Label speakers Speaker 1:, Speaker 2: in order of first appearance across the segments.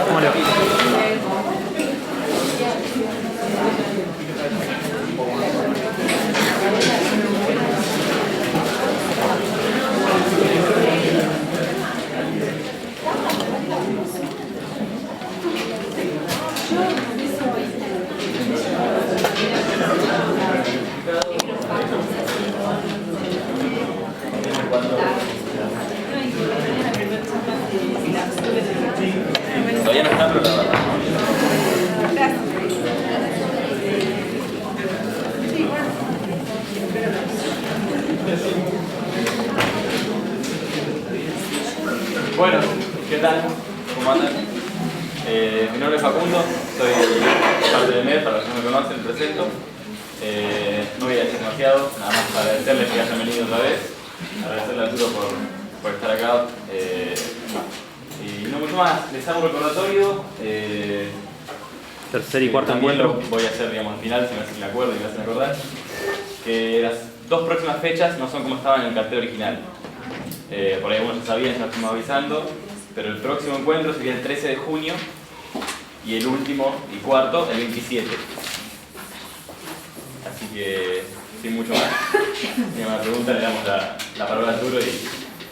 Speaker 1: ¿Cómo le va?
Speaker 2: Todavía no está, pero la verdad. Bueno, ¿qué tal? ¿Cómo andan? Mi nombre es Facundo, soy parte de MED, para los que no me conocen, presento. No voy a decir demasiado, nada más agradecerles que hayan venido otra vez, agradecerle a Arturo por estar acá. Y no mucho más, les hago un recordatorio.
Speaker 1: Tercer y cuarto
Speaker 2: también
Speaker 1: encuentro.
Speaker 2: lo voy a hacer, digamos, al final, si me hacen el acuerdo y me hacen acordar, que las dos próximas fechas no son como estaban en el cartel original. Por ahí algunos ya sabían, ya lo estamos avisando, pero el próximo encuentro sería el 13 de junio y el último y cuarto el 27. Así que, sin mucho más, si me pregunta, le damos la palabra a Arturo y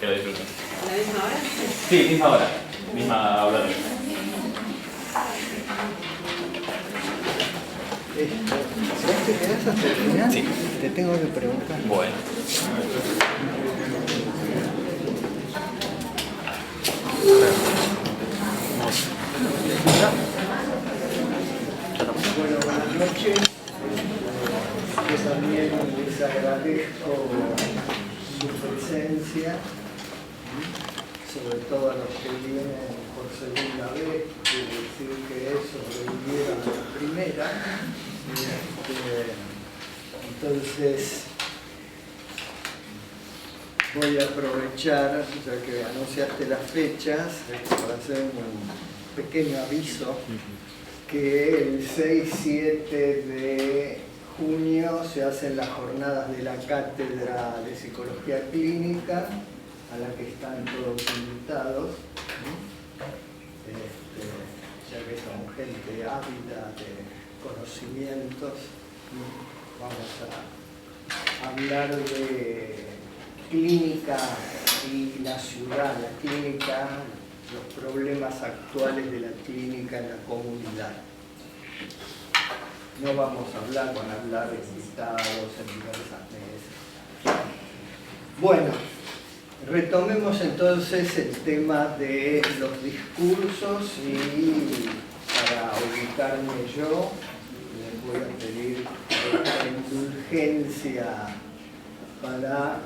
Speaker 2: que lo disfruten.
Speaker 3: ¿A la misma hora?
Speaker 2: Sí, misma hora, misma hora.
Speaker 4: ¿Sabes que quedás hasta el final?
Speaker 2: Sí.
Speaker 4: Te tengo que preguntar.
Speaker 2: Bueno.
Speaker 4: Bueno, buenas noches. Yo también les agradezco su presencia, sobre todo a los que vienen por segunda vez, quiero decir que sobrevivieron a la primera. Entonces, voy a aprovechar, ya que anunciaste las fechas, para hacer un pequeño aviso, que el 6-7 de junio se hacen las jornadas de la Cátedra de Psicología Clínica, a la que están todos invitados, ya que son gente ávida de conocimientos. Vamos a hablar de clínica y la ciudad, la clínica, los problemas actuales de la clínica en la comunidad. No vamos a hablar, van a hablar de invitados en diversas mesas. Bueno, retomemos entonces el tema de los discursos y para ubicarme yo les voy a pedir indulgencia para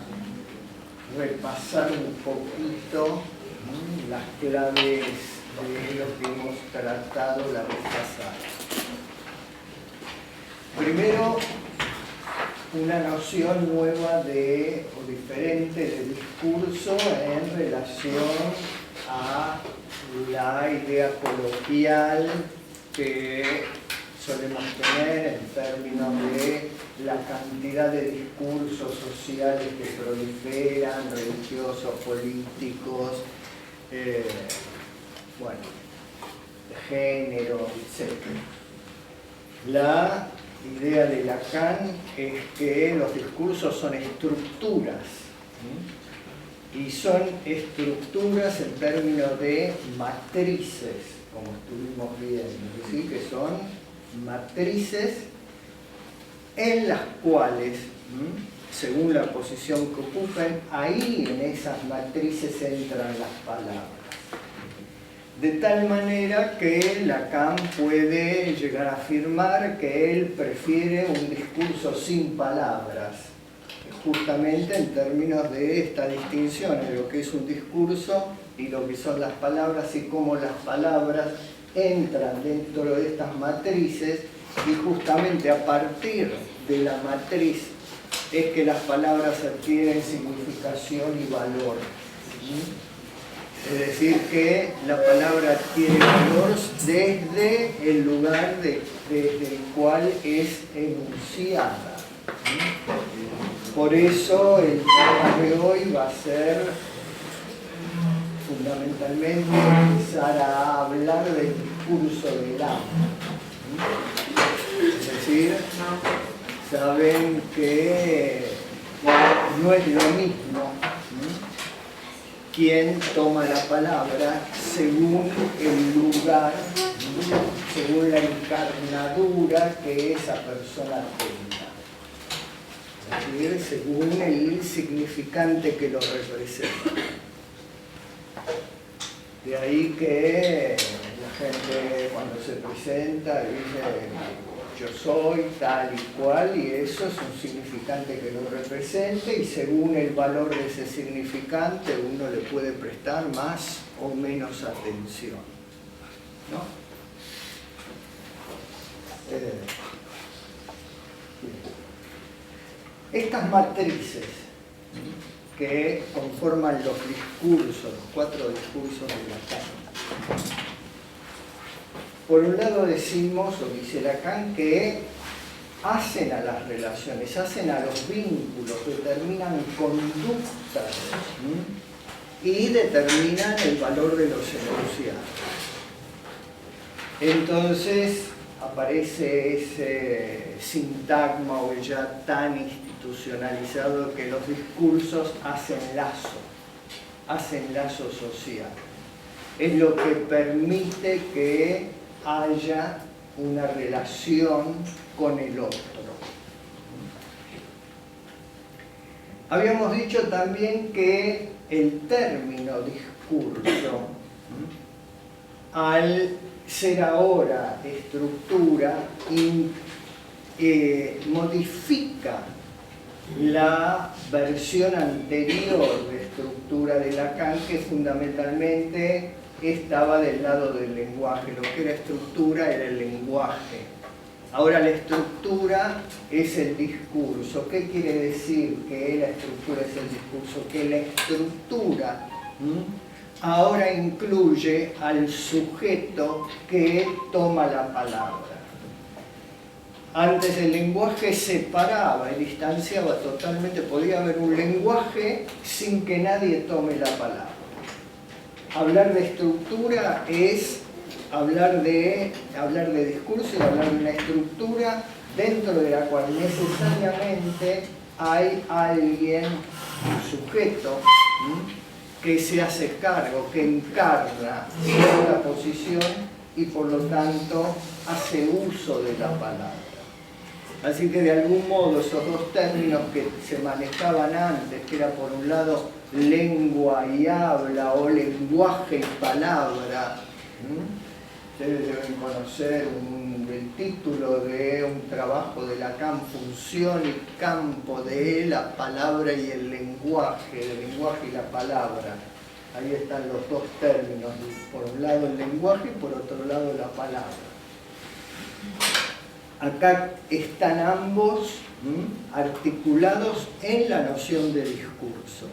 Speaker 4: repasar un poquito las claves de lo que hemos tratado la vez pasada. Primero, una noción nueva o diferente de discurso en relación a la idea coloquial que solemos tener en términos de la cantidad de discursos sociales que proliferan, religiosos, políticos, bueno, de género, etc. La idea de Lacan es que los discursos son estructuras, y son estructuras en términos de matrices, como estuvimos viendo, es decir, que son matrices en las cuales, según la posición que ocupen, ahí en esas matrices entran las palabras. De tal manera que Lacan puede llegar a afirmar que él prefiere un discurso sin palabras, justamente en términos de esta distinción de lo que es un discurso y lo que son las palabras y cómo las palabras entran dentro de estas matrices, y justamente a partir de la matriz es que las palabras adquieren significación y valor. Es decir, que la palabra adquiere valor desde el lugar desde el cual es enunciada. Por eso el tema de hoy va a ser fundamentalmente empezar a hablar del discurso del amo. Es decir, saben que no es lo mismo quien toma la palabra según el lugar, según la encarnadura que esa persona tenga. Es decir, según el significante que lo representa. De ahí que la gente cuando se presenta dice yo soy tal y cual, y eso es un significante que lo represente, y según el valor de ese significante uno le puede prestar más o menos atención, ¿no? Estas matrices que conforman los discursos, los 4 discursos de Lacan. Por un lado decimos, o dice Lacan, que hacen a las relaciones, hacen a los vínculos, determinan conductas y determinan el valor de los enunciados. Entonces aparece ese sintagma o ya tan institucionalizado que los discursos hacen lazo social. Es lo que permite que haya una relación con el otro. Habíamos dicho también que el término discurso, al ser ahora estructura, modifica la versión anterior de estructura de Lacan, que fundamentalmente estaba del lado del lenguaje. Lo que era estructura era el lenguaje. Ahora la estructura es el discurso. ¿Qué quiere decir que la estructura es el discurso? Que la estructura ahora incluye al sujeto que toma la palabra. Antes el lenguaje separaba y distanciaba totalmente. Podía haber un lenguaje sin que nadie tome la palabra. Hablar de estructura es hablar de discurso y hablar de una estructura dentro de la cual necesariamente hay alguien, un sujeto, que se hace cargo, que encarna la posición y por lo tanto hace uso de la palabra. Así que de algún modo esos dos términos que se manejaban antes, que era por un lado lengua y habla o lenguaje y palabra, ustedes deben conocer el título de un trabajo de Lacan, Función y campo de la palabra y el lenguaje y la palabra. Ahí están los dos términos, por un lado el lenguaje y por otro lado la palabra. Acá están ambos articulados en la noción de discurso.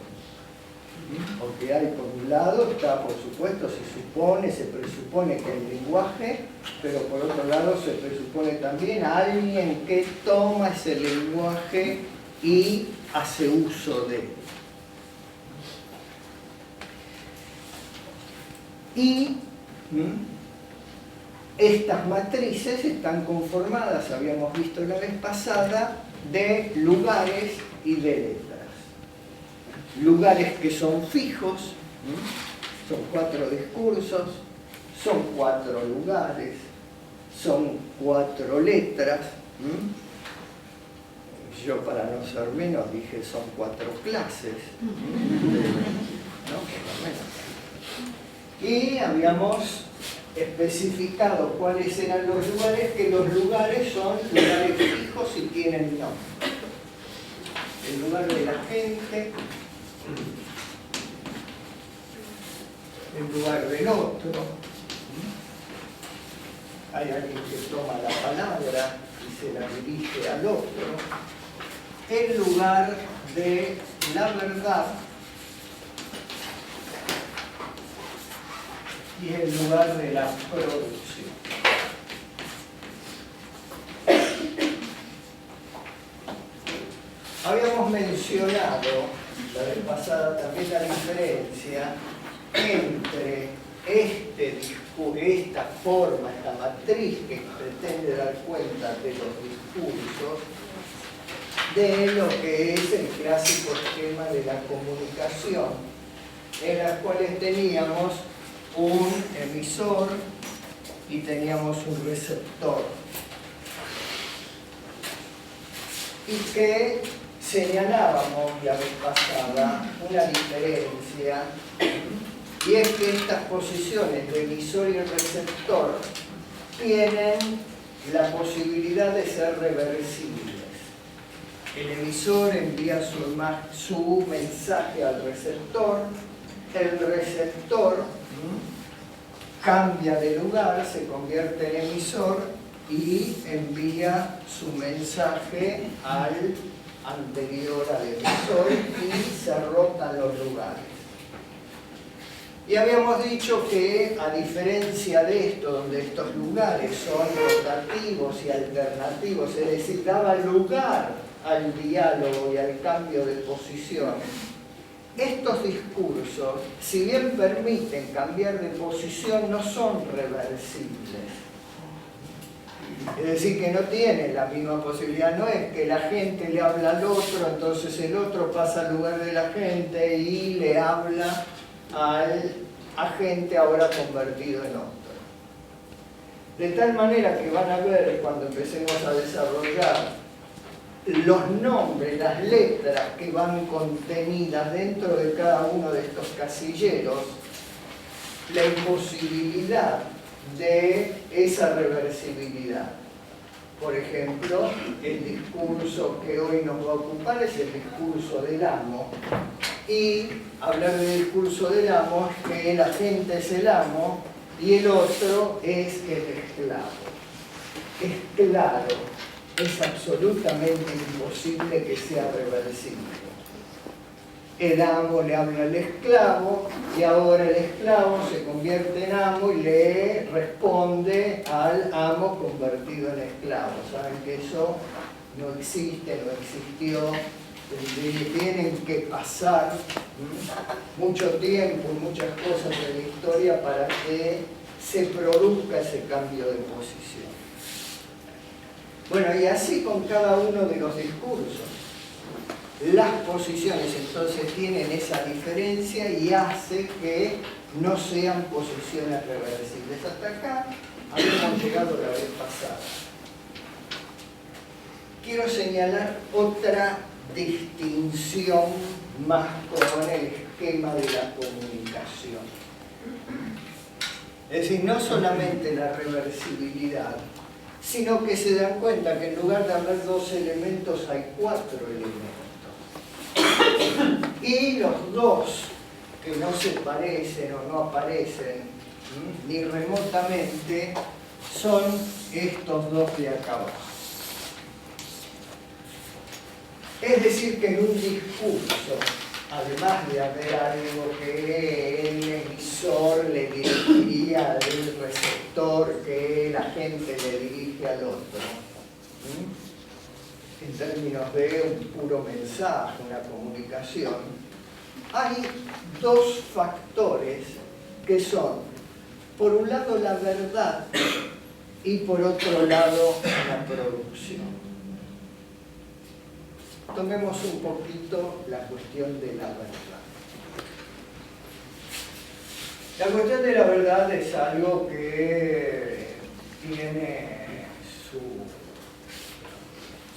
Speaker 4: Porque hay, por un lado, está, por supuesto, se presupone que el lenguaje, pero por otro lado se presupone también a alguien que toma ese lenguaje y hace uso de él. Y estas matrices están conformadas, habíamos visto la vez pasada, de lugares y de letras. Lugares que son fijos, son 4 discursos, son 4 lugares, son 4 letras. Yo, para no ser menos, dije son 4 clases. ¿No? Por lo menos. Y habíamos especificado cuáles eran los lugares, que los lugares son lugares fijos y tienen nombre. El lugar de la gente, el lugar del otro, hay alguien que toma la palabra y se la dirige al otro, el lugar de la verdad y el lugar de la producción. Habíamos mencionado la vez pasada también la diferencia entre esta forma, esta matriz que pretende dar cuenta de los discursos, de lo que es el clásico esquema de la comunicación, en las cuales teníamos un emisor y teníamos un receptor, y que señalábamos la vez pasada una diferencia, y es que estas posiciones de emisor y receptor tienen la posibilidad de ser reversibles. El emisor envía su mensaje al receptor, el receptor cambia de lugar, se convierte en emisor y envía su mensaje al anterior al emisor y se rotan los lugares. Y habíamos dicho que, a diferencia de esto, donde estos lugares son rotativos y alternativos, es decir, daba lugar al diálogo y al cambio de posiciones, estos discursos, si bien permiten cambiar de posición, no son reversibles. Es decir, que no tienen la misma posibilidad. No es que la gente le habla al otro, entonces el otro pasa al lugar de la gente y le habla al agente ahora convertido en otro. De tal manera que van a ver, cuando empecemos a desarrollar los nombres, las letras que van contenidas dentro de cada uno de estos casilleros, la imposibilidad de esa reversibilidad. Por ejemplo, el discurso que hoy nos va a ocupar es el discurso del amo. Y hablar del discurso del amo es que el agente es el amo y el otro es el esclavo. Es claro, es absolutamente imposible que sea reversible. El amo le habla al esclavo y ahora el esclavo se convierte en amo y le responde al amo convertido en esclavo. Saben que eso no existe, no existió. Tienen que pasar mucho tiempo y muchas cosas en la historia para que se produzca ese cambio de posición. Bueno, y así con cada uno de los discursos. Las posiciones entonces tienen esa diferencia y hace que no sean posiciones reversibles. Hasta acá habíamos llegado la vez pasada. Quiero señalar otra distinción más con el esquema de la comunicación. Es decir, no solamente la reversibilidad, sino que se dan cuenta que en lugar de haber dos elementos hay cuatro elementos. Y los dos que no se parecen o no aparecen ni remotamente son estos dos de acá abajo. Es decir, que en un discurso, además de haber algo que el emisor le dirigiría al receptor, que la gente le dirige al otro, en términos de un puro mensaje, una comunicación, hay dos factores que son, por un lado, la verdad y por otro lado, la producción. Tomemos un poquito la cuestión de la verdad. La cuestión de la verdad es algo que tiene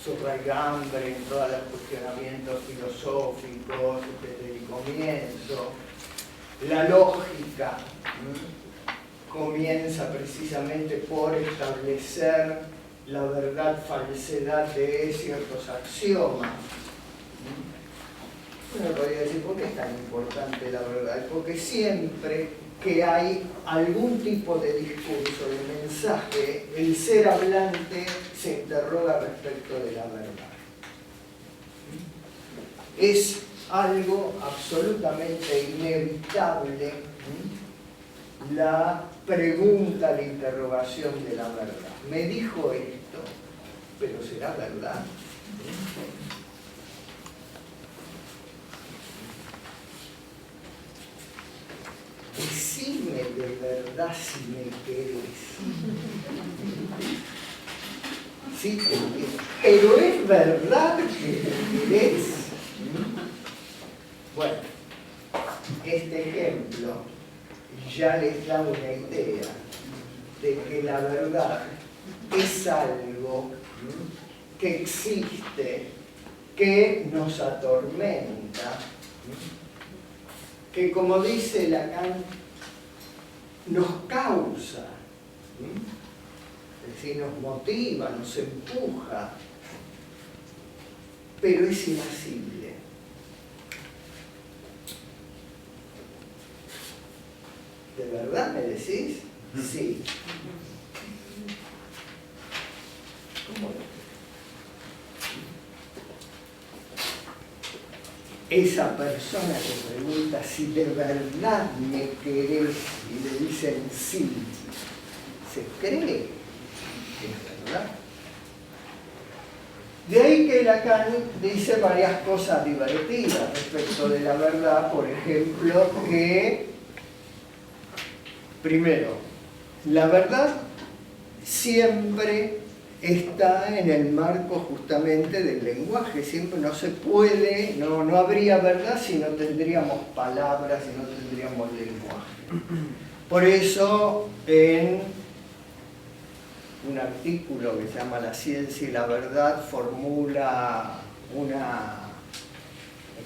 Speaker 4: su raigambre en todos los cuestionamientos filosóficos desde el comienzo. La lógica comienza precisamente por establecer la verdad, falsedad de ciertos axiomas. Uno podría decir, ¿por qué es tan importante la verdad? Porque siempre que hay algún tipo de discurso, de mensaje, el ser hablante se interroga respecto de la verdad. Es algo absolutamente inevitable la pregunta, la interrogación de la verdad. Me dijo esto, pero ¿será verdad? decime de verdad si me querés. Sí, te quiero. Pero es verdad que me querés. Bueno, este ejemplo ya les da una idea de que la verdad es algo que existe, que nos atormenta, que, como dice Lacan, nos causa, es decir, nos motiva, nos empuja, pero es irascible. ¿De verdad me decís? Sí. ¿Cómo? Esa persona que pregunta si de verdad me querés y le dicen sí, se cree que es verdad. De ahí que Lacan dice varias cosas divertidas respecto de la verdad, por ejemplo, que primero, la verdad siempre está en el marco justamente del lenguaje, siempre no se puede, no habría verdad si no tendríamos palabras, si no tendríamos lenguaje. Por eso en un artículo que se llama La ciencia y la verdad formula una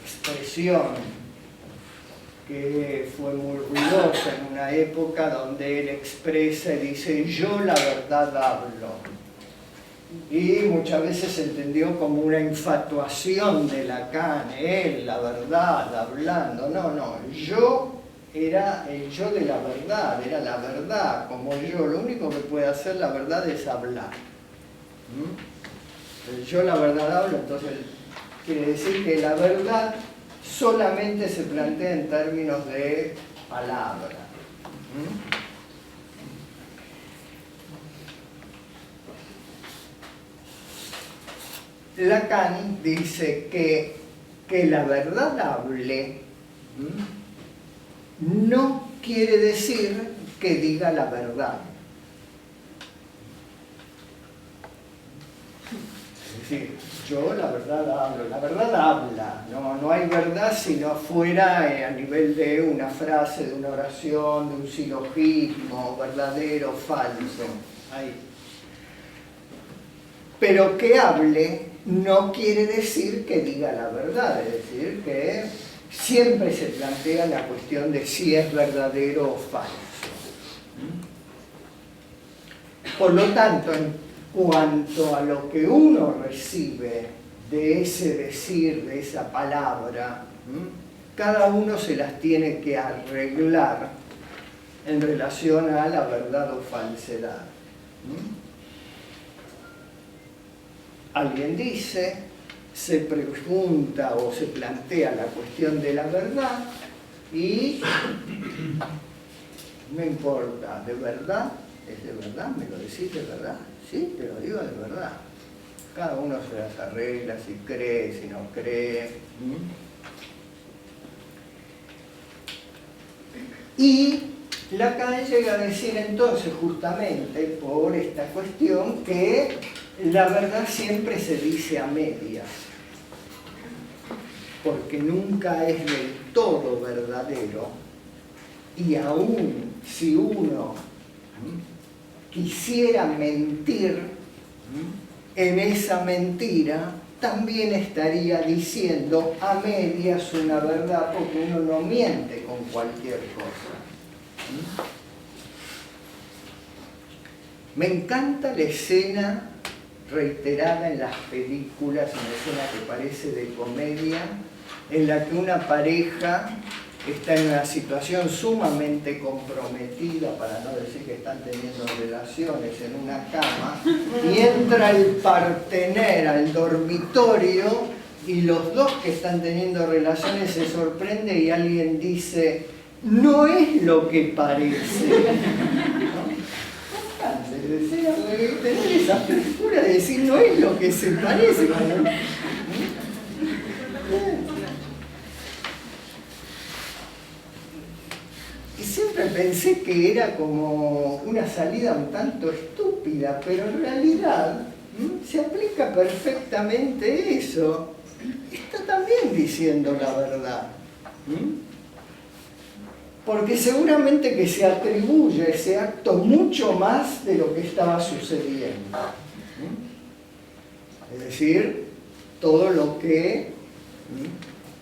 Speaker 4: expresión que fue muy ruidosa en una época donde él expresa y dice: yo la verdad hablo. Y muchas veces se entendió como una infatuación de Lacan, él, la verdad, hablando. No, yo era el yo de la verdad, era la verdad como yo. Lo único que puede hacer la verdad es hablar. El yo la verdad hablo, entonces quiere decir que la verdad solamente se plantea en términos de palabra. Lacan dice que la verdad hable no quiere decir que diga la verdad. Es decir, yo la verdad hablo, la verdad habla, no hay verdad si no fuera a nivel de una frase, de una oración, de un silogismo, verdadero, falso. Ahí. Pero que hable no quiere decir que diga la verdad, es decir, que siempre se plantea la cuestión de si es verdadero o falso. Por lo tanto, en cuanto a lo que uno recibe de ese decir, de esa palabra, cada uno se las tiene que arreglar en relación a la verdad o falsedad. Alguien dice, se pregunta o se plantea la cuestión de la verdad y no importa, ¿de verdad? ¿Es de verdad? ¿Me lo decís de verdad? Sí, te lo digo de verdad. Cada uno se las arregla, si cree, si no cree. Y Lacan llega a decir entonces, justamente por esta cuestión, que la verdad siempre se dice a medias, porque nunca es del todo verdadero, y aún si uno quisiera mentir en esa mentira, también estaría diciendo a medias una verdad, porque uno no miente con cualquier cosa. Me encanta la escena reiterada en las películas, una escena que parece de comedia, en la que una pareja está en una situación sumamente comprometida, para no decir que están teniendo relaciones en una cama, y entra el partener al dormitorio y los dos que están teniendo relaciones se sorprenden y alguien dice: no es lo que parece. Tener esa frescura de decir no es lo que se parece. Y siempre pensé que era como una salida un tanto estúpida, pero en realidad se aplica perfectamente eso. Está también diciendo la verdad. Porque seguramente que se atribuye ese acto mucho más de lo que estaba sucediendo. Es decir, todo lo que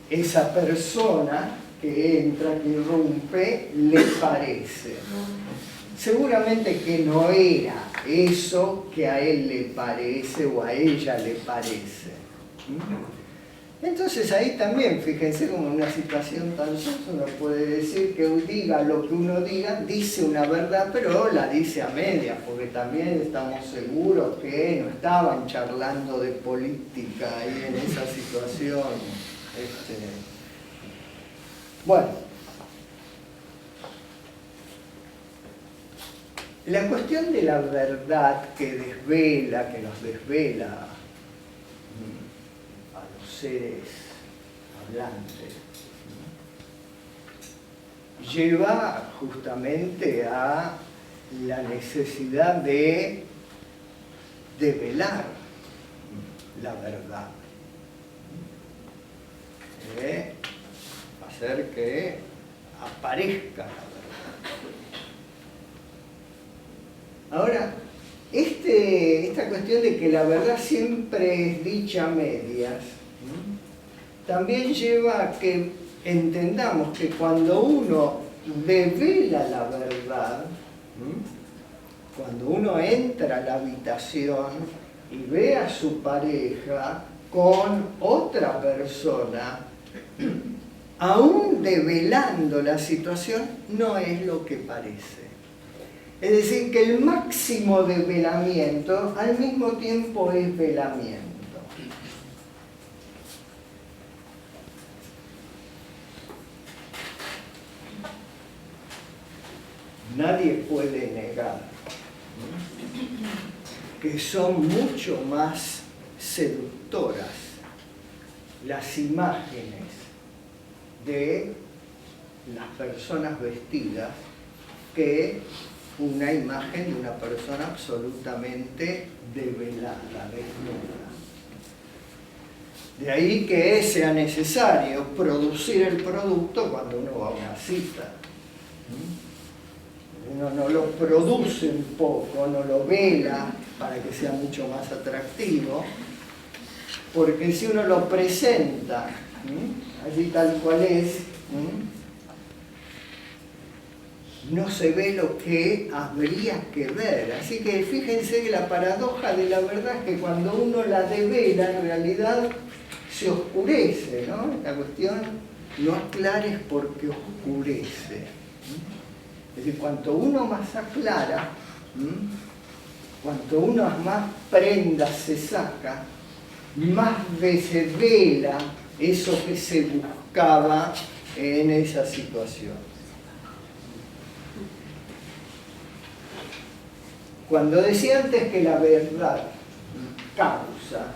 Speaker 4: esa persona que entra, que irrumpe, le parece. Seguramente que no era eso que a él le parece o a ella le parece. Entonces ahí también, fíjense, como en una situación tan sosa, uno puede decir que diga lo que uno diga, dice una verdad, pero la dice a medias, porque también estamos seguros que no estaban charlando de política ahí en esa situación. Bueno, la cuestión de la verdad que desvela, que nos desvela a los seres hablantes, lleva justamente a la necesidad de develar la verdad, hacer que aparezca la verdad. Ahora, esta cuestión de que la verdad siempre es dicha a medias, también lleva a que entendamos que cuando uno devela la verdad, cuando uno entra a la habitación y ve a su pareja con otra persona, aún develando la situación, no es lo que parece. Es decir, que el máximo develamiento al mismo tiempo es velamiento. Nadie puede negar que son mucho más seductoras las imágenes de las personas vestidas que una imagen de una persona absolutamente develada, desnuda. De ahí que sea necesario producir el producto cuando uno va a una cita. Uno no lo produce un poco, no lo vela para que sea mucho más atractivo, porque si uno lo presenta así tal cual es, no se ve lo que habría que ver. Así que fíjense que la paradoja de la verdad es que cuando uno la devela, en realidad se oscurece, ¿no? La cuestión no aclara es porque oscurece. Es decir, cuanto uno más aclara, cuanto uno más prendas se saca, más se vela eso que se buscaba en esa situación. Cuando decía antes que la verdad causa,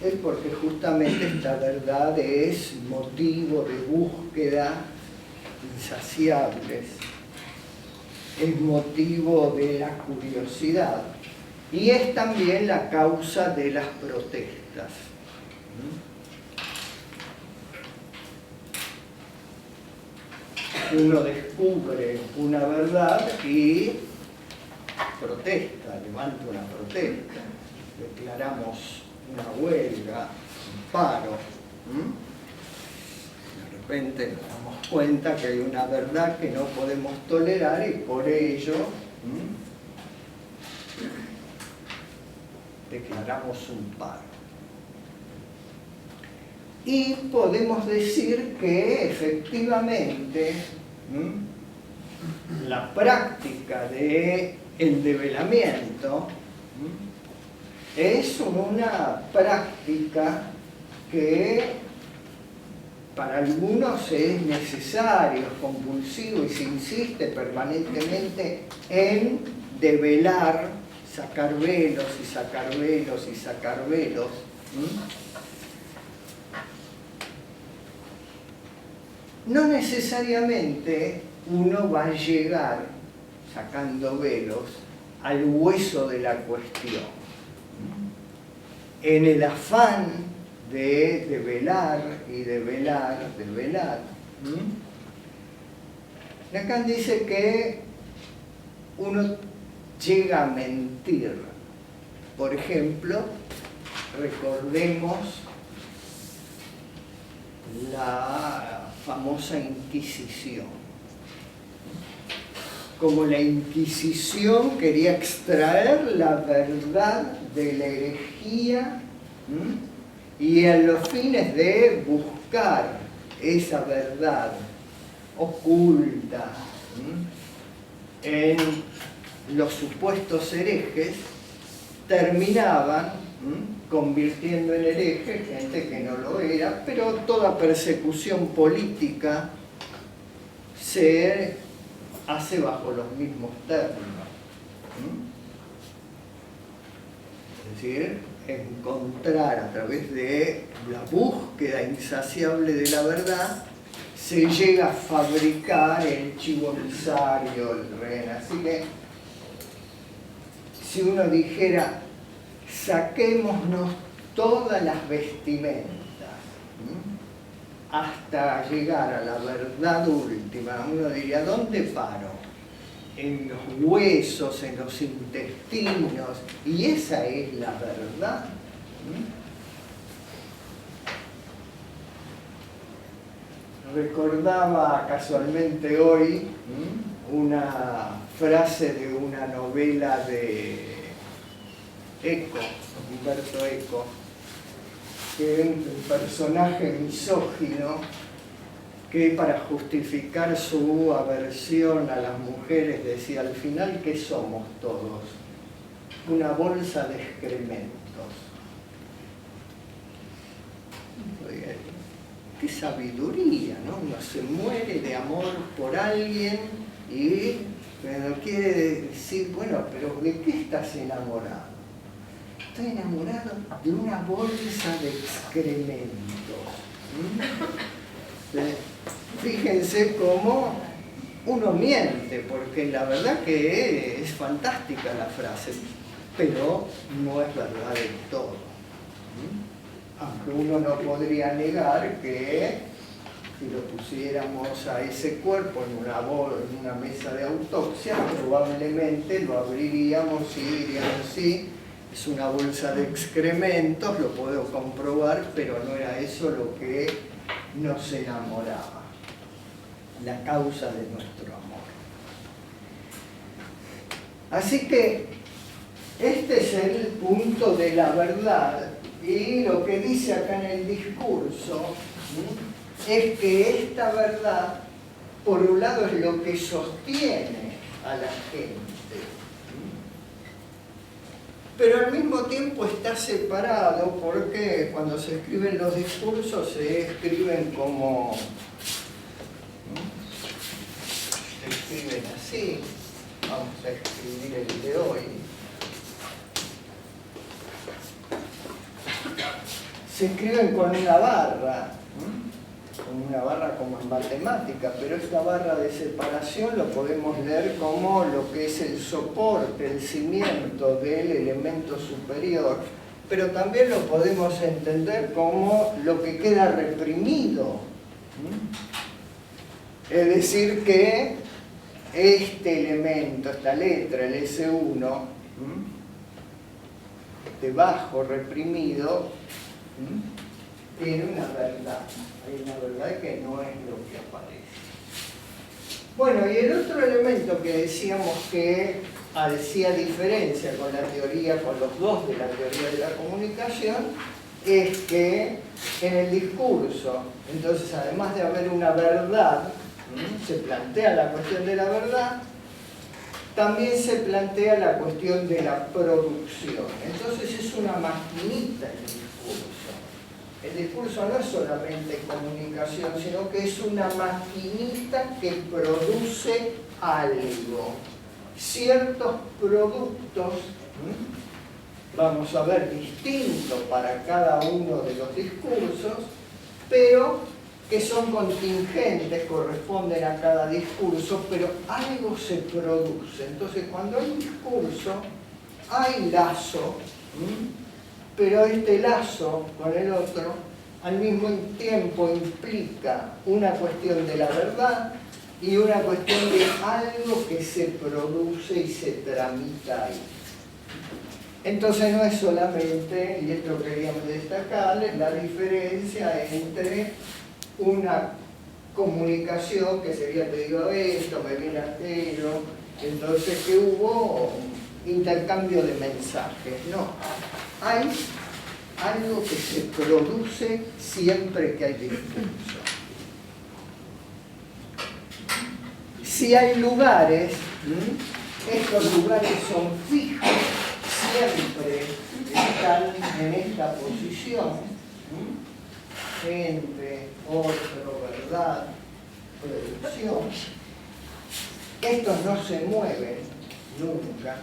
Speaker 4: es porque justamente esta verdad es motivo de búsqueda insaciables, es motivo de la curiosidad y es también la causa de las protestas. Uno descubre una verdad y protesta, levanta una protesta, declaramos una huelga, un paro. De repente nos damos cuenta que hay una verdad que no podemos tolerar y por ello declaramos un paro. Y podemos decir que efectivamente la práctica del develamiento es una práctica que para algunos es necesario, es compulsivo y se insiste permanentemente en develar, sacar velos y sacar velos y sacar velos. No necesariamente uno va a llegar, sacando velos, al hueso de la cuestión. En el afán de velar y de velar, de velar, Lacan dice que uno llega a mentir. Por ejemplo, recordemos la famosa Inquisición. Como la Inquisición quería extraer la verdad de la herejía y a los fines de buscar esa verdad oculta en los supuestos herejes, terminaban convirtiendo en herejes gente que no lo era, pero toda persecución política se hace bajo los mismos términos. Es decir, encontrar a través de la búsqueda insaciable de la verdad, se llega a fabricar el chivo emisario, el rehén. Así que, si uno dijera, saquémonos todas las vestimentas, hasta llegar a la verdad última, uno diría, ¿dónde paro? En los huesos, en los intestinos, y esa es la verdad. Recordaba casualmente hoy una frase de una novela de Eco, Umberto Eco, que es un personaje misógino que para justificar su aversión a las mujeres decía, al final, ¿qué somos todos? Una bolsa de excrementos. Qué sabiduría, ¿no? Uno se muere de amor por alguien y no quiere decir, bueno, pero ¿de qué estás enamorado? Estoy enamorado de una bolsa de excrementos. Fíjense cómo uno miente, porque la verdad que es fantástica la frase, pero no es verdad del todo. Aunque uno no podría negar que si lo pusiéramos a ese cuerpo en una mesa de autopsia, probablemente lo abriríamos y diríamos, sí, es una bolsa de excrementos, lo puedo comprobar, pero no era eso lo que nos enamoraba, la causa de nuestro amor. Así que este es el punto de la verdad, y lo que dice acá en el discurso es que esta verdad, por un lado, es lo que sostiene a la gente, pero al mismo tiempo está separado, porque cuando se escriben los discursos se escriben como... se escriben así. Vamos a escribir el de hoy. Se escriben con una barra, como en matemática, pero esta barra de separación lo podemos leer como lo que es el soporte, el cimiento del elemento superior, pero también lo podemos entender como lo que queda reprimido. Es decir que este elemento, esta letra, el S1, debajo reprimido, tiene una verdad. Hay una verdad que no es lo que aparece. Bueno, y el otro elemento que decíamos que hacía diferencia con la teoría, con los dos de la teoría de la comunicación, es que en el discurso, entonces, además de haber una verdad, se plantea la cuestión de la verdad, también se plantea la cuestión de la producción. Entonces es una maquinita el discurso. El discurso no es solamente comunicación, sino que es una maquinita que produce algo. Ciertos productos, vamos a ver, distintos para cada uno de los discursos, pero que son contingentes, corresponden a cada discurso, pero algo se produce. Entonces, cuando hay un discurso, hay lazo, pero este lazo con el otro al mismo tiempo implica una cuestión de la verdad y una cuestión de algo que se produce y se tramita ahí. Entonces no es solamente, y esto queríamos destacarles, la diferencia entre una comunicación que sería te digo esto, me viene aquello, entonces que hubo intercambio de mensajes. No, hay algo que se produce siempre que hay discurso. Si hay lugares, estos lugares son fijos, siempre están en esta posición, gente, otro, verdad, producción. Estos no se mueven nunca.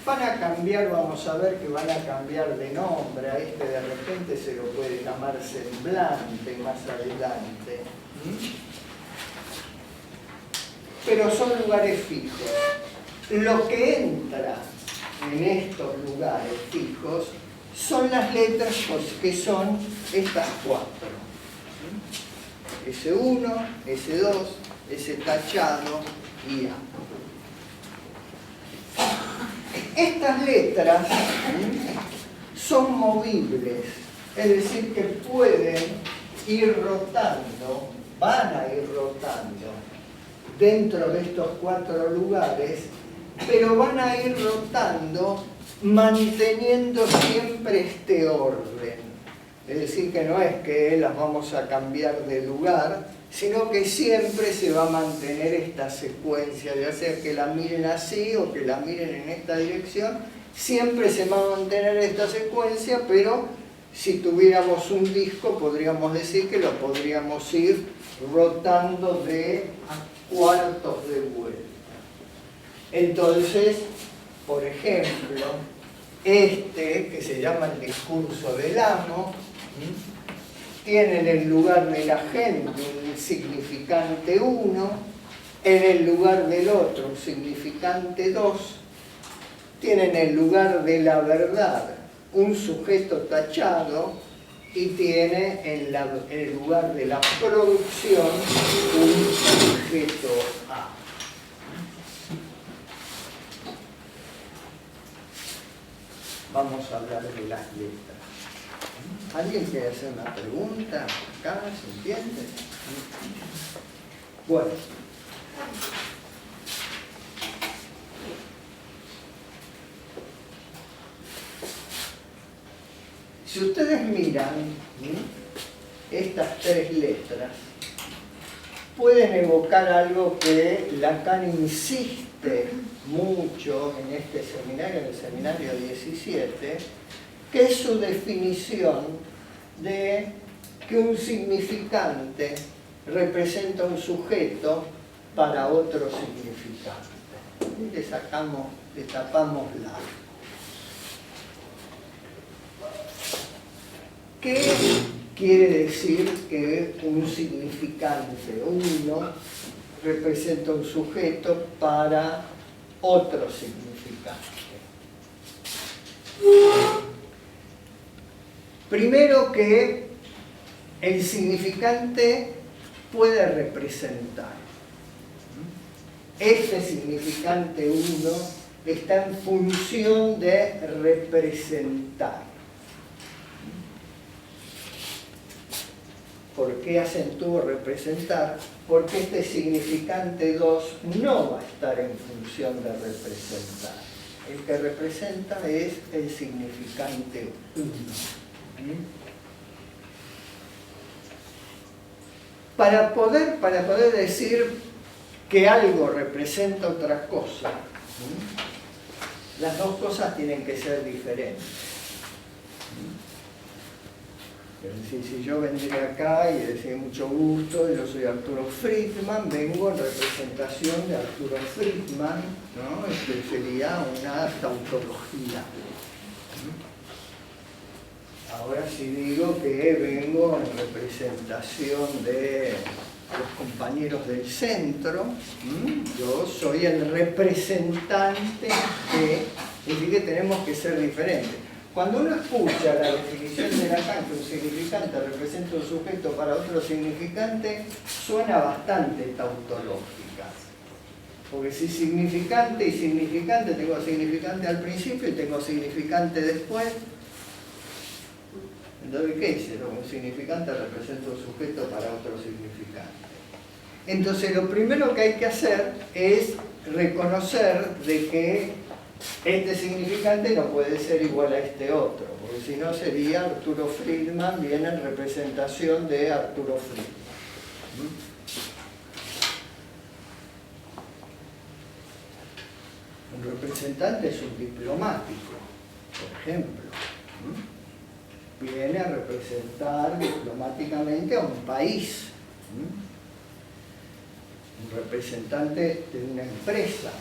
Speaker 4: Van a cambiar, vamos a ver que van a cambiar de nombre. A este de repente se lo puede llamar semblante más adelante. Pero son lugares fijos. Lo que entra en estos lugares fijos son las letras que son estas cuatro. S1, S2, S tachado y A. Estas letras son movibles, es decir, que pueden ir rotando, van a ir rotando dentro de estos cuatro lugares, pero van a ir rotando manteniendo siempre este orden. Es decir, que no es que las vamos a cambiar de lugar, sino que siempre se va a mantener esta secuencia, ya sea que la miren así o que la miren en esta dirección, siempre se va a mantener esta secuencia, pero si tuviéramos un disco podríamos decir que lo podríamos ir rotando de a cuartos de vuelta. Entonces, por ejemplo, este que se llama el discurso del amo, tiene en el lugar de la gente un significante 1, en el lugar del otro un significante 2, tiene en el lugar de la verdad un sujeto tachado y tiene en el lugar de la producción un sujeto A. Vamos a hablar de las letras. ¿Alguien quiere hacer una pregunta? ¿Acá se entiende? Bueno. Si ustedes miran estas tres letras, pueden evocar algo que Lacan insiste mucho en este seminario, en el seminario 17, que es su definición de que un significante representa un sujeto para otro significante. Y le tapamos la. ¿Qué quiere decir que un significante, uno, representa un sujeto para otro significante? Primero, que el significante puede representar. Este significante 1 está en función de representar. ¿Por qué acentúo representar? Porque este significante 2 no va a estar en función de representar. El que representa es el significante 1. Para poder decir que algo representa otra cosa, las dos cosas tienen que ser diferentes. Es decir, si yo vendría acá y decía mucho gusto, yo soy Arturo Friedman, vengo en representación de Arturo Friedman, ¿no? Este sería una tautología. ahora sí digo que vengo en representación de los compañeros del centro. Yo soy el representante de... Es decir, que tenemos que ser diferentes. Cuando uno escucha la definición de Lacan, que un significante representa un sujeto para otro significante, suena bastante tautológica. Porque si significante y significante, tengo significante al principio y tengo significante después. Entonces, ¿qué es eso? Un significante representa un sujeto para otro significante. Entonces, lo primero que hay que hacer es reconocer de que este significante no puede ser igual a este otro, porque si no sería Arturo Friedman, viene en representación de Arturo Friedman. Un representante es un diplomático, por ejemplo. Viene a representar diplomáticamente a un país. Un representante de una empresa.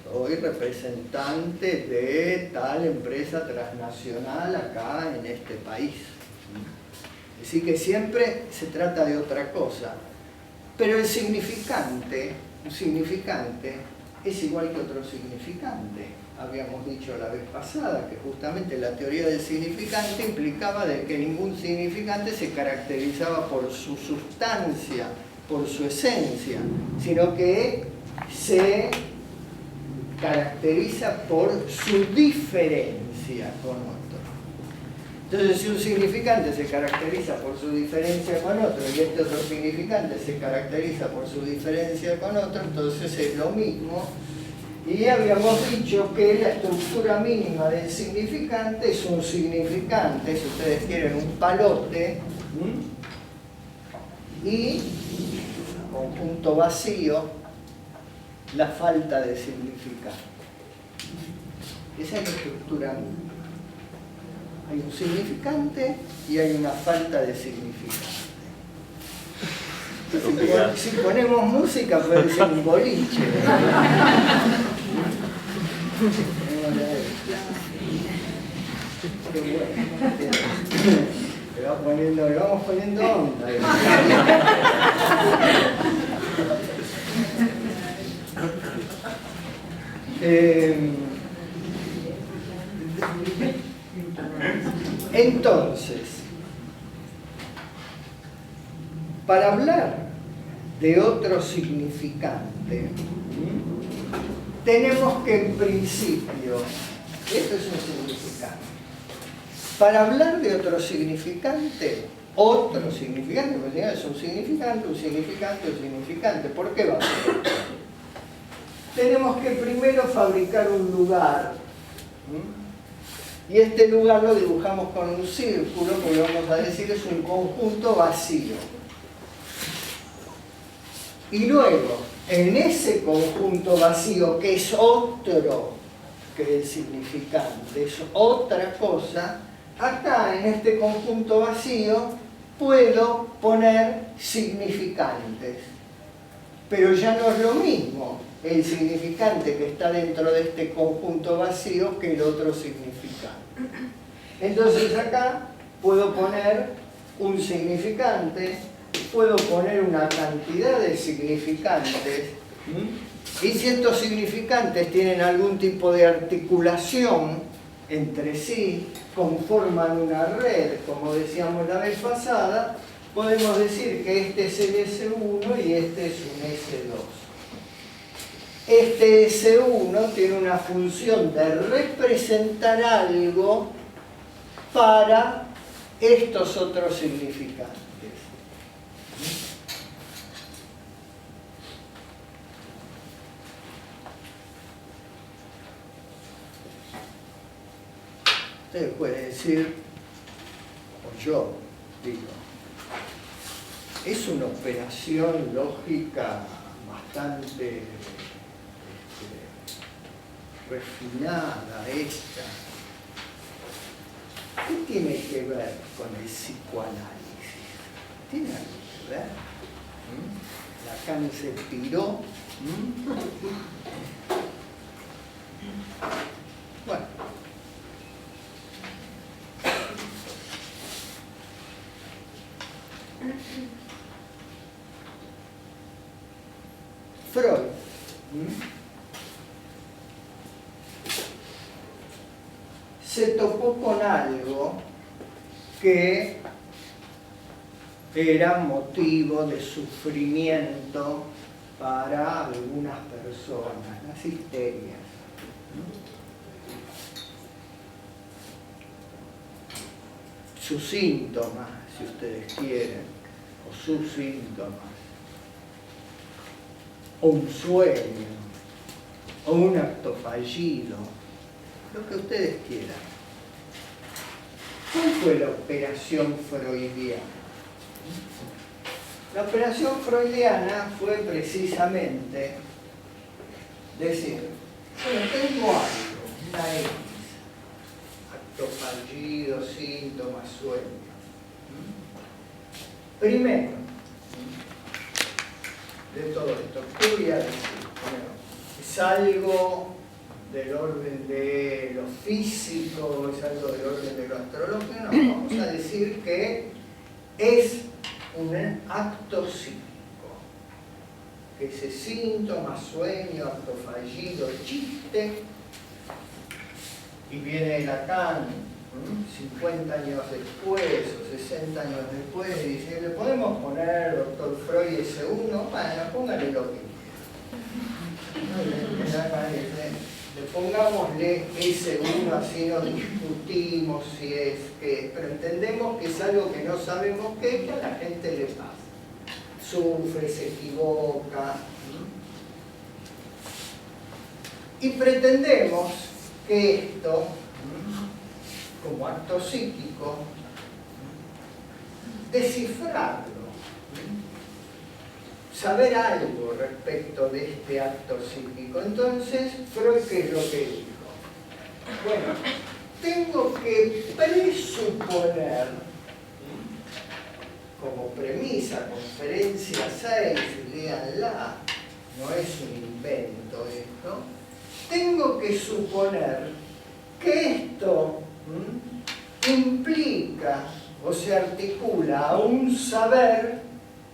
Speaker 4: Soy representante de tal empresa transnacional acá en este país. Es decir, que siempre se trata de otra cosa. Pero el significante, un significante, es igual que otro significante. Habíamos dicho la vez pasada que justamente la teoría del significante implicaba de que ningún significante se caracterizaba por su sustancia, por su esencia, sino que se caracteriza por su diferencia con otro. Entonces, si un significante se caracteriza por su diferencia con otro y este otro significante se caracteriza por su diferencia con otro, entonces es lo mismo. Y habíamos dicho que la estructura mínima del significante es un significante, si ustedes quieren, un palote, y conjunto vacío, la falta de significado. Esa es la estructura mínima. Hay un significante y hay una falta de significado. Si ponemos música puede ser un boliche. Qué bueno. Le vamos poniendo onda. Entonces, para hablar de otro significante, tenemos que en principio, esto es un significante, para hablar de otro significante, porque es un significante, un significante, un significante. ¿Por qué va a ser? Tenemos que primero fabricar un lugar. Y este lugar lo dibujamos con un círculo, porque vamos a decir es un conjunto vacío. Y luego, en ese conjunto vacío, que es otro que el significante, es otra cosa, acá en este conjunto vacío puedo poner significantes. Pero ya no es lo mismo el significante que está dentro de este conjunto vacío que el otro significante. Entonces acá puedo poner un significante, puedo poner una cantidad de significantes, y si estos significantes tienen algún tipo de articulación entre sí, conforman una red, como decíamos la vez pasada, podemos decir que este es el S1 y este es un S2. Este S1 tiene una función de representar algo para estos otros significantes. Usted puede decir, o yo digo, es una operación lógica bastante refinada esta. ¿Qué tiene que ver con el psicoanálisis? ¿Tiene algo que ver? Lacan se tiró. Bueno. Freud. Se topó con algo que era motivo de sufrimiento para algunas personas, las histerias. Sus síntomas, si ustedes quieren, o sus síntomas, o un sueño, o un acto fallido, lo que ustedes quieran. ¿Cuál fue la operación freudiana? La operación freudiana fue precisamente decir, bueno, tengo algo, una X, acto fallido, síntomas, sueños. Primero, de todo esto, ¿qué voy a decir? Bueno, es algo del orden de lo físico, es algo del orden de lo astrológico, no, vamos a decir que es un acto psíquico, que ese síntoma, sueño, acto fallido, chiste, y viene Lacan 50 años después o 60 años después y dice, ¿le podemos poner, doctor Freud, S1? Bueno, póngale lo que quiera. Le pongámosle S1, así no discutimos si es que, pero entendemos que es algo que no sabemos qué, que a la gente le pasa. Sufre, se equivoca. Y pretendemos que esto, como acto psíquico, descifrarlo, saber algo respecto de este acto psíquico. Entonces, Freud, ¿qué es lo que dijo? Bueno, tengo que presuponer, como premisa, conferencia 6, léanla, no es un invento esto, tengo que suponer que esto implica o se articula a un saber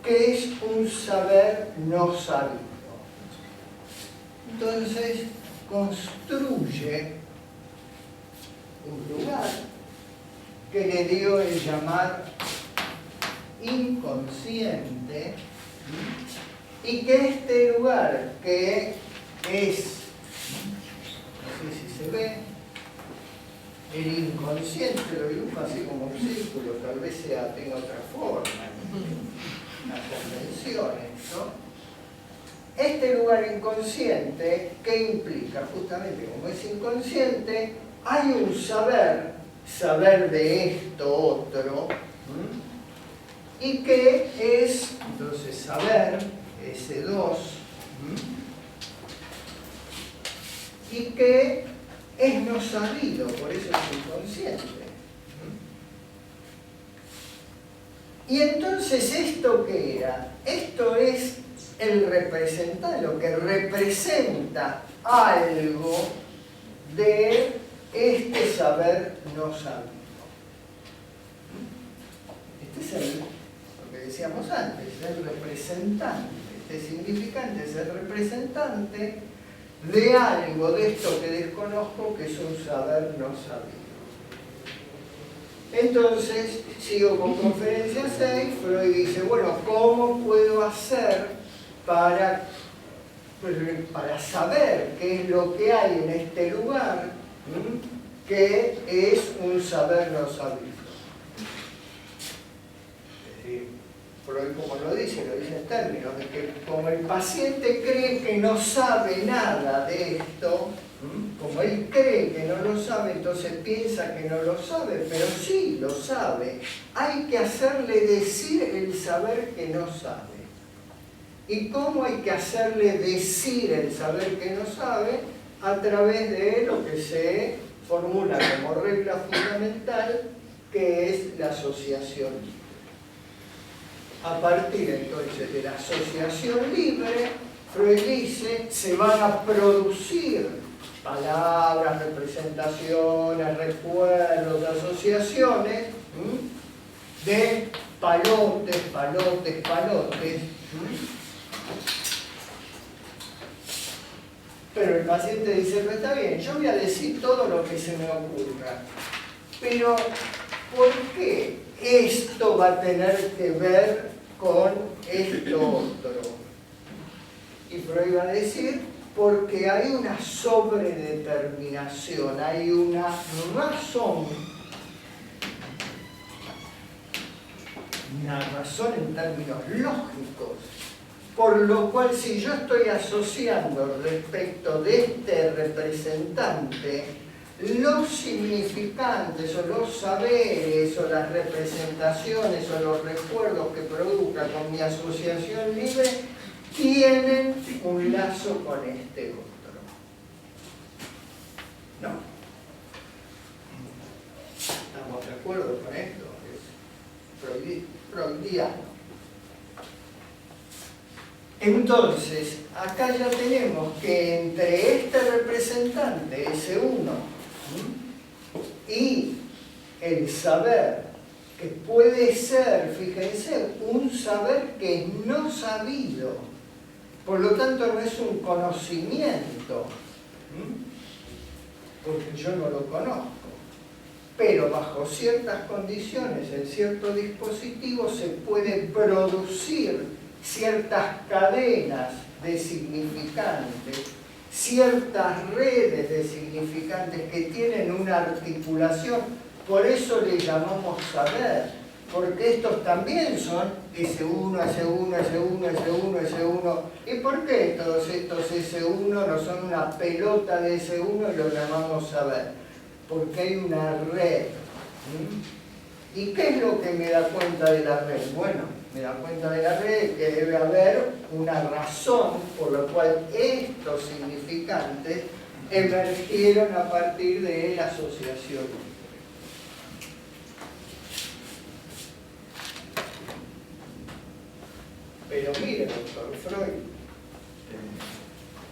Speaker 4: que es un saber no sabido. Entonces construye un lugar que le dio el llamar inconsciente y que este lugar que es, no sé si se ve, el inconsciente lo dibuja así como un círculo, tal vez tenga otra forma, unas convenciones, ¿no? Este lugar inconsciente, ¿qué implica? Justamente como es inconsciente, hay un saber de esto otro, y que es, entonces, saber, S2, y que es no sabido, por eso es inconsciente. Y entonces, ¿esto qué era? Esto es el representante, lo que representa algo de este saber no sabido. Este es lo que decíamos antes, el representante. Este significante es el representante de algo, de esto que desconozco, que es un saber no sabido. Entonces, sigo con conferencia 6, Freud dice, bueno, ¿cómo puedo hacer para saber qué es lo que hay en este lugar que es un saber no sabido? Es decir, Freud, como lo dice en términos de que como el paciente cree que no sabe nada de esto, como él cree que no lo sabe, entonces piensa que no lo sabe, pero sí lo sabe. Hay que hacerle decir el saber que no sabe. ¿Y cómo hay que hacerle decir el saber que no sabe? A través de lo que se formula como regla fundamental, que es la asociación libre. A partir entonces de la asociación libre, Freud dice, se van a producir palabras, representaciones, recuerdos, asociaciones de palotes, Pero el paciente dice, pero está bien, yo voy a decir todo lo que se me ocurra. Pero, ¿por qué esto va a tener que ver con esto otro? Y Freud va a decir, porque hay una sobredeterminación, hay una razón en términos lógicos, por lo cual si yo estoy asociando respecto de este representante los significantes o los saberes o las representaciones o los recuerdos que produzca con mi asociación libre, tienen un lazo con este otro. No. ¿Estamos de acuerdo con esto? Es freudiano. Entonces, acá ya tenemos que entre este representante, S1, y el saber, que puede ser, fíjense, un saber que es no sabido, por lo tanto no es un conocimiento, porque yo no lo conozco, pero bajo ciertas condiciones, en ciertos dispositivos, se puede producir ciertas cadenas de significantes, ciertas redes de significantes que tienen una articulación, por eso le llamamos saber, porque estos también son S1, S1, S1, S1, S1. ¿Y por qué todos estos S1 no son una pelota de S1 y lo llamamos saber? Porque hay una red. ¿Y qué es lo que me da cuenta de la red? Bueno, me da cuenta de la red que debe haber una razón por la cual estos significantes emergieron a partir de la asociación. Pero mire, doctor Freud,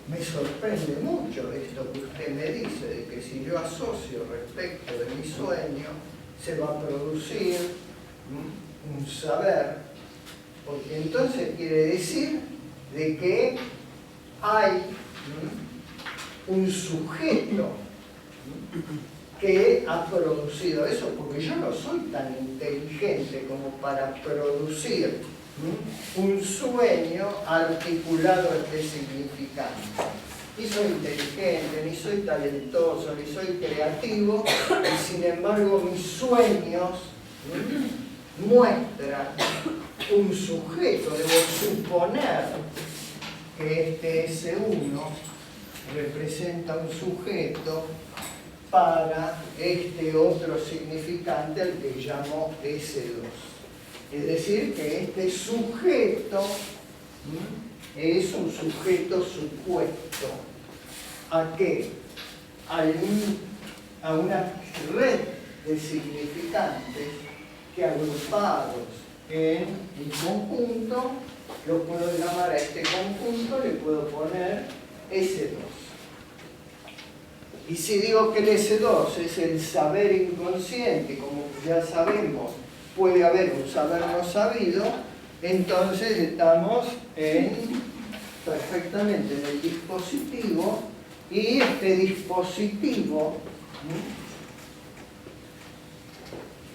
Speaker 4: me sorprende mucho esto que usted me dice, de que si yo asocio respecto de mi sueño, se va a producir un saber, porque entonces quiere decir de que hay un sujeto que ha producido eso, porque yo no soy tan inteligente como para producir un sueño articulado de significante. Ni soy inteligente, ni soy talentoso, ni soy creativo, y sin embargo mis sueños muestran un sujeto. Debo suponer que este S1 representa un sujeto para este otro significante al que llamo S2. Es decir, que este sujeto es un sujeto supuesto. ¿A qué? A una red de significantes que agrupados en un conjunto, lo puedo llamar a este conjunto, le puedo poner S2. Y si digo que el S2 es el saber inconsciente, como ya sabemos, puede haber un saber no sabido, entonces estamos perfectamente en el dispositivo, y este dispositivo,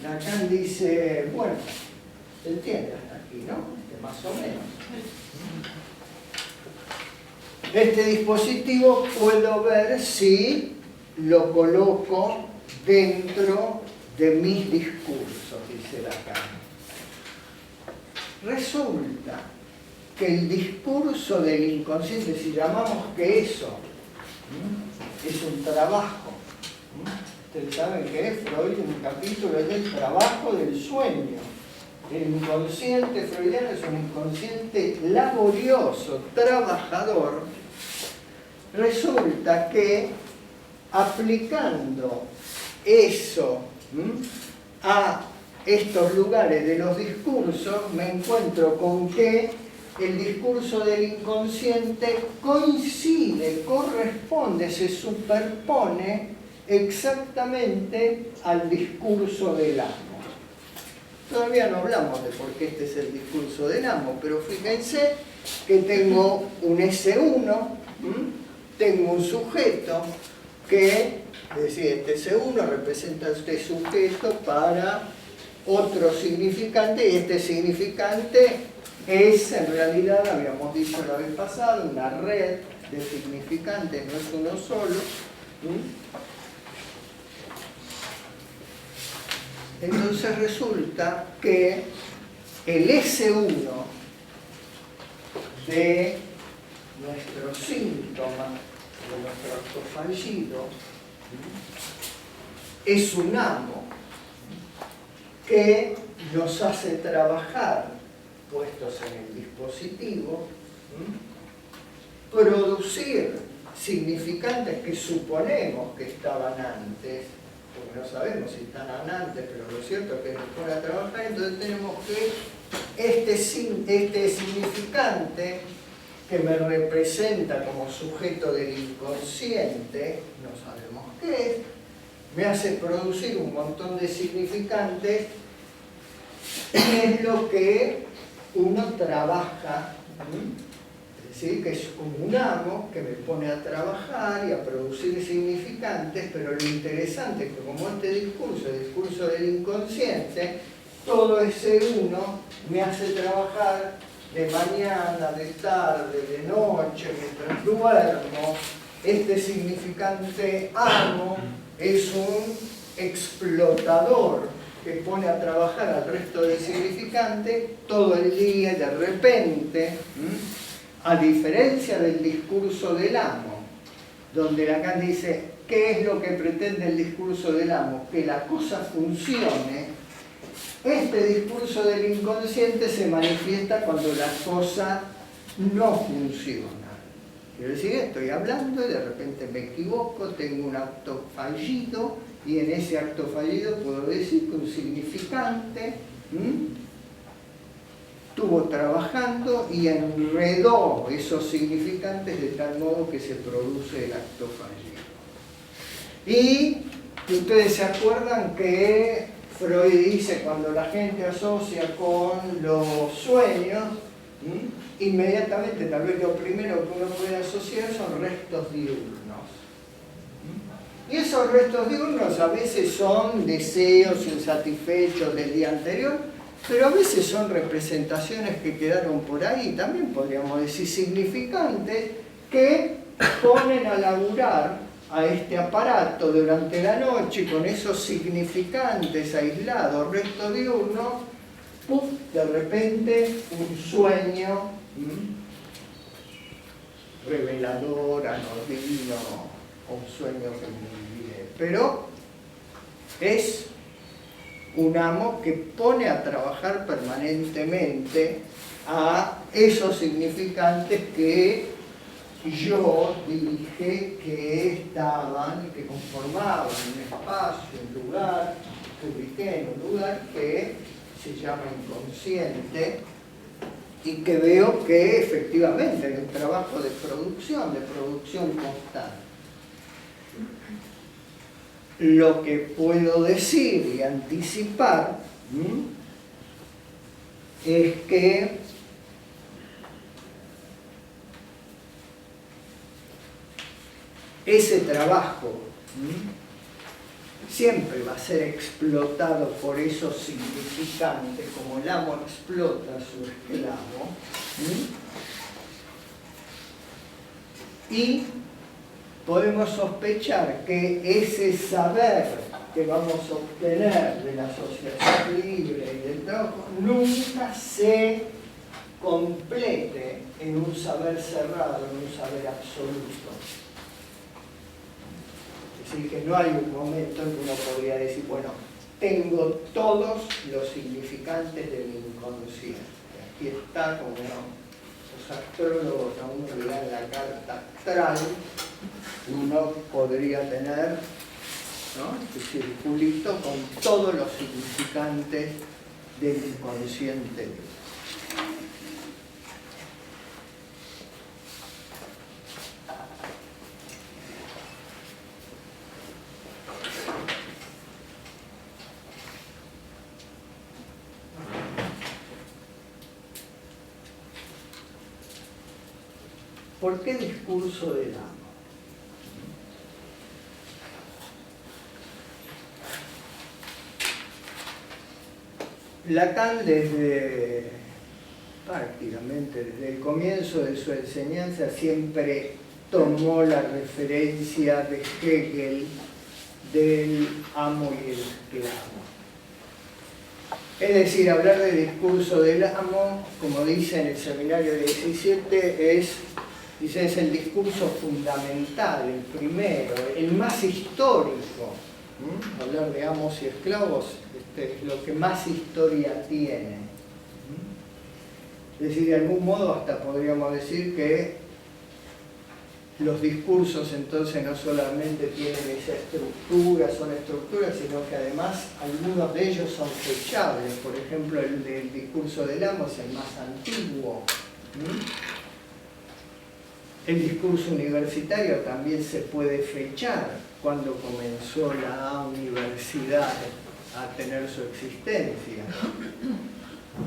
Speaker 4: Lacan dice, bueno, se entiende hasta aquí, ¿no? Que más o menos. Este dispositivo puedo ver si lo coloco dentro de mis discursos, dice Lacan. Resulta que el discurso del inconsciente, si llamamos que eso es un trabajo, ustedes saben que Freud en un capítulo es el trabajo del sueño. El inconsciente freudiano es un inconsciente laborioso, trabajador. Resulta que aplicando eso a estos lugares de los discursos, me encuentro con que el discurso del inconsciente coincide, corresponde, se superpone exactamente al discurso del amo. Todavía no hablamos de por qué este es el discurso del amo, pero fíjense que tengo un S1 tengo un sujeto que, es decir, este C1 representa este sujeto para otro significante, y este significante es, en realidad, habíamos dicho la vez pasada, una red de significantes, no es uno solo. Entonces resulta que el S1 de nuestro síntoma, de nuestro acto fallido, es un amo que nos hace trabajar, puestos en el dispositivo, producir significantes que suponemos que estaban antes, porque no sabemos si estaban antes, pero lo cierto es que nos pone a trabajar. Entonces tenemos que este significante que me representa como sujeto del inconsciente, no sabemos qué es, me hace producir un montón de significantes, y es lo que uno trabaja, es decir, que es como un amo que me pone a trabajar y a producir significantes, pero lo interesante es que como este discurso, el discurso del inconsciente, todo ese uno me hace trabajar de mañana, de tarde, de noche, mientras duermo. Este significante amo es un explotador que pone a trabajar al resto del significante todo el día y de repente, a diferencia del discurso del amo, donde Lacan dice, ¿qué es lo que pretende el discurso del amo? Que la cosa funcione. Este discurso del inconsciente se manifiesta cuando la cosa no funciona. Quiero decir, estoy hablando y de repente me equivoco, tengo un acto fallido, y en ese acto fallido puedo decir que un significante estuvo trabajando y enredó esos significantes de tal modo que se produce el acto fallido. Y ustedes se acuerdan que Freud dice, cuando la gente asocia con los sueños, inmediatamente, tal vez lo primero que uno puede asociar son restos diurnos. Y esos restos diurnos a veces son deseos insatisfechos del día anterior, pero a veces son representaciones que quedaron por ahí, también podríamos decir significantes, que ponen a laburar a este aparato durante la noche con esos significantes aislados, restos diurnos, ¡puf!, de repente un sueño revelador, anodino, un sueño que me olvidé. Pero es un amo que pone a trabajar permanentemente a esos significantes que yo dije que estaban, que conformaban un espacio, un lugar, que ubiqué en un lugar que se llama inconsciente, y que veo que efectivamente hay un trabajo de producción constante. Lo que puedo decir y anticipar es que ese trabajo siempre va a ser explotado por esos significantes, como el amo explota a su esclavo, y podemos sospechar que ese saber que vamos a obtener de la asociación libre y del trabajo nunca se complete en un saber cerrado, en un saber absoluto. Es decir, que no hay un momento en que uno podría decir, bueno, tengo todos los significantes del inconsciente. Aquí está, como los astrólogos a uno le dan la carta astral, uno podría tener, ¿no?, este circulito con todos los significantes del inconsciente. ¿Por qué discurso del amo? Lacan prácticamente desde el comienzo de su enseñanza siempre tomó la referencia de Hegel del amo y el esclavo. Es decir, hablar del discurso del amo, como dice en el seminario 17, es el discurso fundamental, el primero, el más histórico. Hablar de amos y esclavos es lo que más historia tiene. Es decir, de algún modo hasta podríamos decir que los discursos entonces no solamente tienen esa estructura, son estructuras, sino que además algunos de ellos son fechables. Por ejemplo, el del discurso del amo es el más antiguo. El discurso universitario también se puede fechar cuando comenzó la universidad a tener su existencia.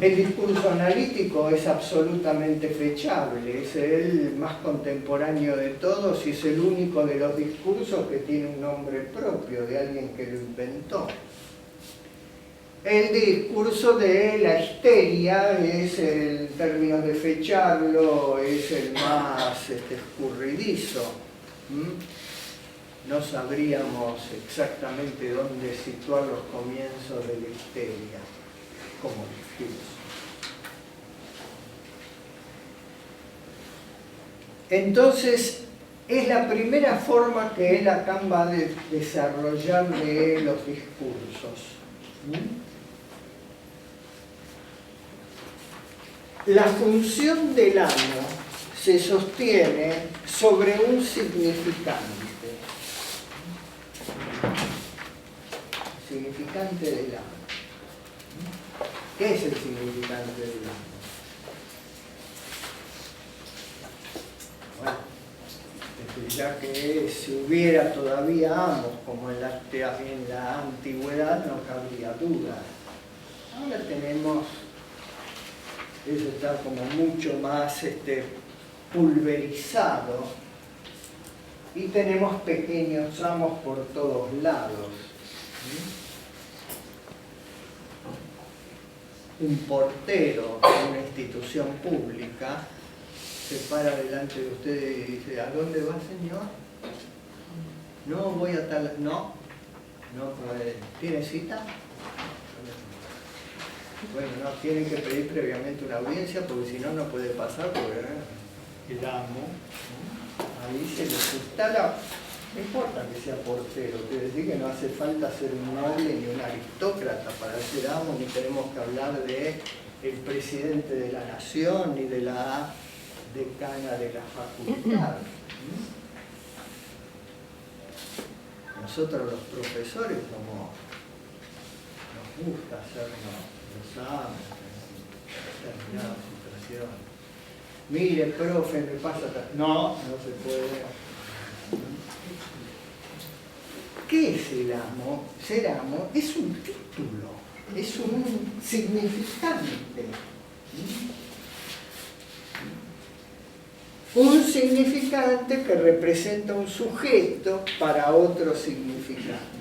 Speaker 4: El discurso analítico es absolutamente fechable, es el más contemporáneo de todos y es el único de los discursos que tiene un nombre propio de alguien que lo inventó. El discurso de la histeria es, en términos de fecharlo, es el más escurridizo. No sabríamos exactamente dónde situar los comienzos de la histeria como discurso. Entonces, es la primera forma que Lacan va a desarrollar de los discursos. La función del amo se sostiene sobre un significante. Significante del amo. ¿Qué es el significante del amo? Bueno, ya que si hubiera todavía amos como en la antigüedad no cabría duda. Ahora tenemos, eso está como mucho más pulverizado y tenemos pequeños amos por todos lados. Un portero de una institución pública se para delante de usted y dice: ¿a dónde va, señor? No, voy a tal... No puede. ¿Tiene cita? Bueno, no, tienen que pedir previamente una audiencia porque si no, no puede pasar porque el amo ahí se les instala. No importa que sea portero, quiere decir que no hace falta ser un noble ni un aristócrata para ser amo, ni tenemos que hablar de el presidente de la nación, ni de la decana de la facultad. Nosotros los profesores nos gusta hacernos los amos en determinadas situaciones. Mire, profe, me pasa... No se puede. ¿Qué es el amo? Ser amo es un título, es un significante. Un significante que representa un sujeto para otro significante.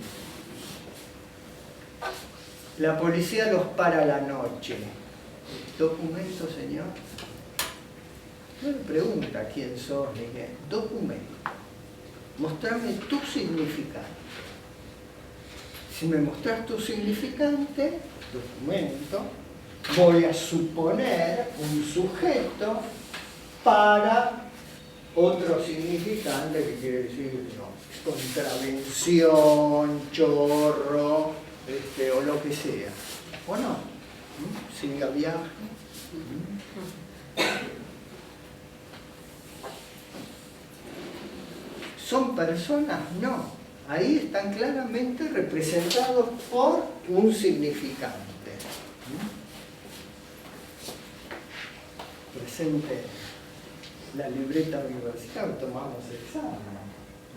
Speaker 4: La policía los para a la noche. ¿Documento, señor? No le pregunta quién sos ni qué. Documento. Mostrame tu significante. Si me mostras tu significante, documento, voy a suponer un sujeto para otro significante que quiere decir contravención, chorro, o lo que sea. ¿O no? Siga viaje. ¿Son personas? No. Ahí están claramente representados por un significante. Presente la libreta universitaria, tomamos examen,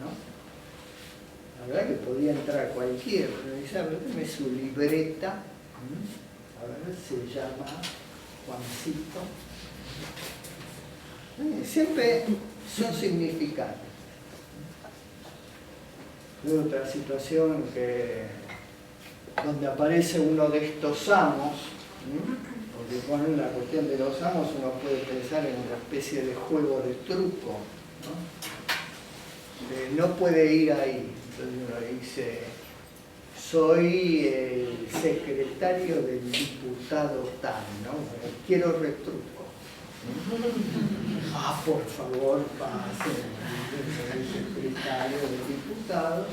Speaker 4: ¿no? La verdad que podía entrar cualquiera, pero dice: a ver, deme su libreta. A ver, se llama Juancito. Siempre son significantes. Otra situación donde aparece uno de estos amos Porque con la cuestión de los amos uno puede pensar en una especie de juego de truco, no puede ir ahí. Entonces uno dice, soy el secretario del diputado tal, ¿no? Quiero retruco. Ah, por favor, pase, el secretario del diputado.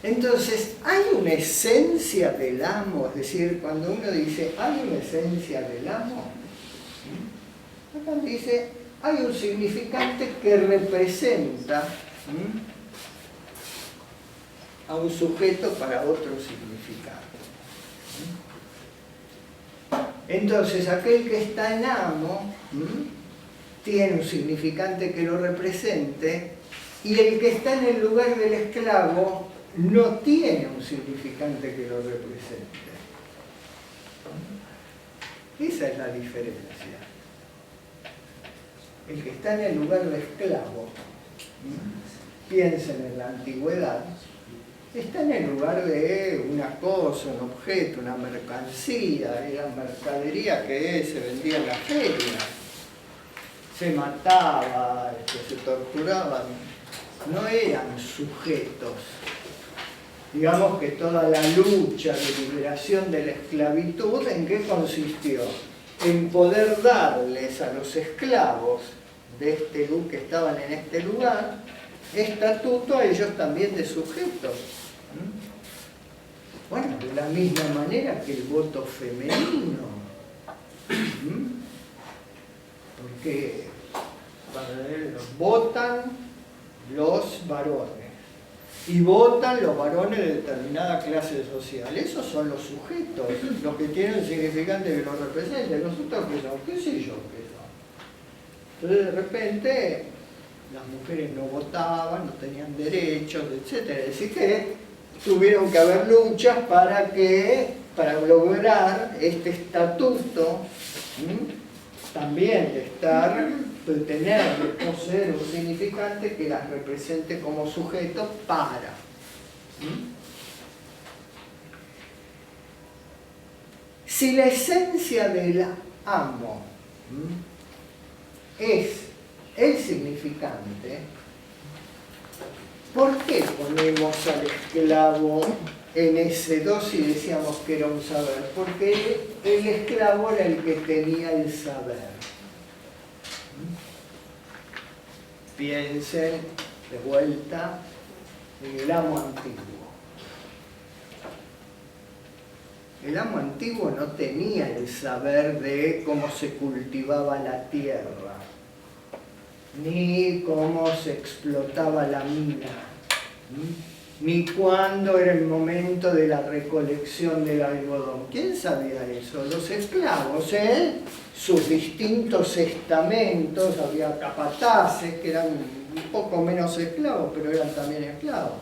Speaker 4: Entonces, hay una esencia del amo, es decir, cuando uno dice, hay una esencia del amo, acá dice, hay un significante que representa a un sujeto para otro significado. Entonces, aquel que está en amo tiene un significante que lo represente, y el que está en el lugar del esclavo no tiene un significante que lo represente. Esa es la diferencia. El que está en el lugar de esclavo, piensen en la antigüedad, está en el lugar de una cosa, un objeto, una mercancía, era mercadería que se vendía en la feria, se mataba, se torturaban, no eran sujetos. Digamos que toda la lucha de liberación de la esclavitud, ¿en qué consistió? En poder darles a los esclavos de que estaban en este lugar, estatuto a ellos también de sujetos. Bueno, de la misma manera que el voto femenino. Porque votan los varones y votan los varones de determinada clase social. Esos son los sujetos, los que tienen significante que los representen. Nosotros que son, qué sé yo qué son. Entonces de repente las mujeres no votaban, no tenían derechos, etc. Es decir que tuvieron que haber luchas para lograr este estatuto, también de poseer un significante que las represente como sujeto para. Si la esencia del amo es el significante, ¿por qué ponemos al esclavo en ese 2 y decíamos que era un saber? Porque el esclavo era el que tenía el saber. Piensen de vuelta en el amo antiguo. El amo antiguo no tenía el saber de cómo se cultivaba la tierra, ni cómo se explotaba la mina, ni cuándo era el momento de la recolección del algodón. ¿Quién sabía eso? Los esclavos, sus distintos estamentos, había capataces que eran un poco menos esclavos, pero eran también esclavos.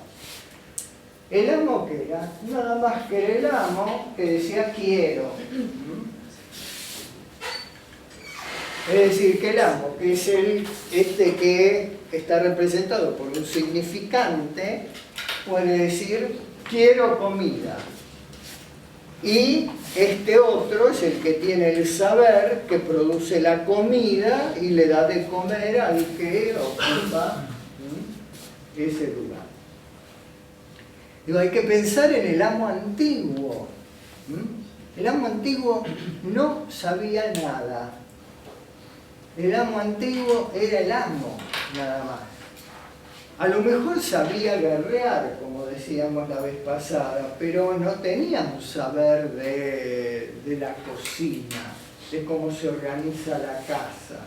Speaker 4: El amo que era, nada más que el amo que decía quiero. Es decir, que el amo, que es este que está representado por un significante, puede decir quiero comida. Y este otro es el que tiene el saber que produce la comida y le da de comer al que ocupa ese lugar. Digo, hay que pensar en el amo antiguo. El amo antiguo no sabía nada. El amo antiguo era el amo, nada más. A lo mejor sabía guerrear, como decíamos la vez pasada, pero no tenía un saber de la cocina, de cómo se organiza la casa.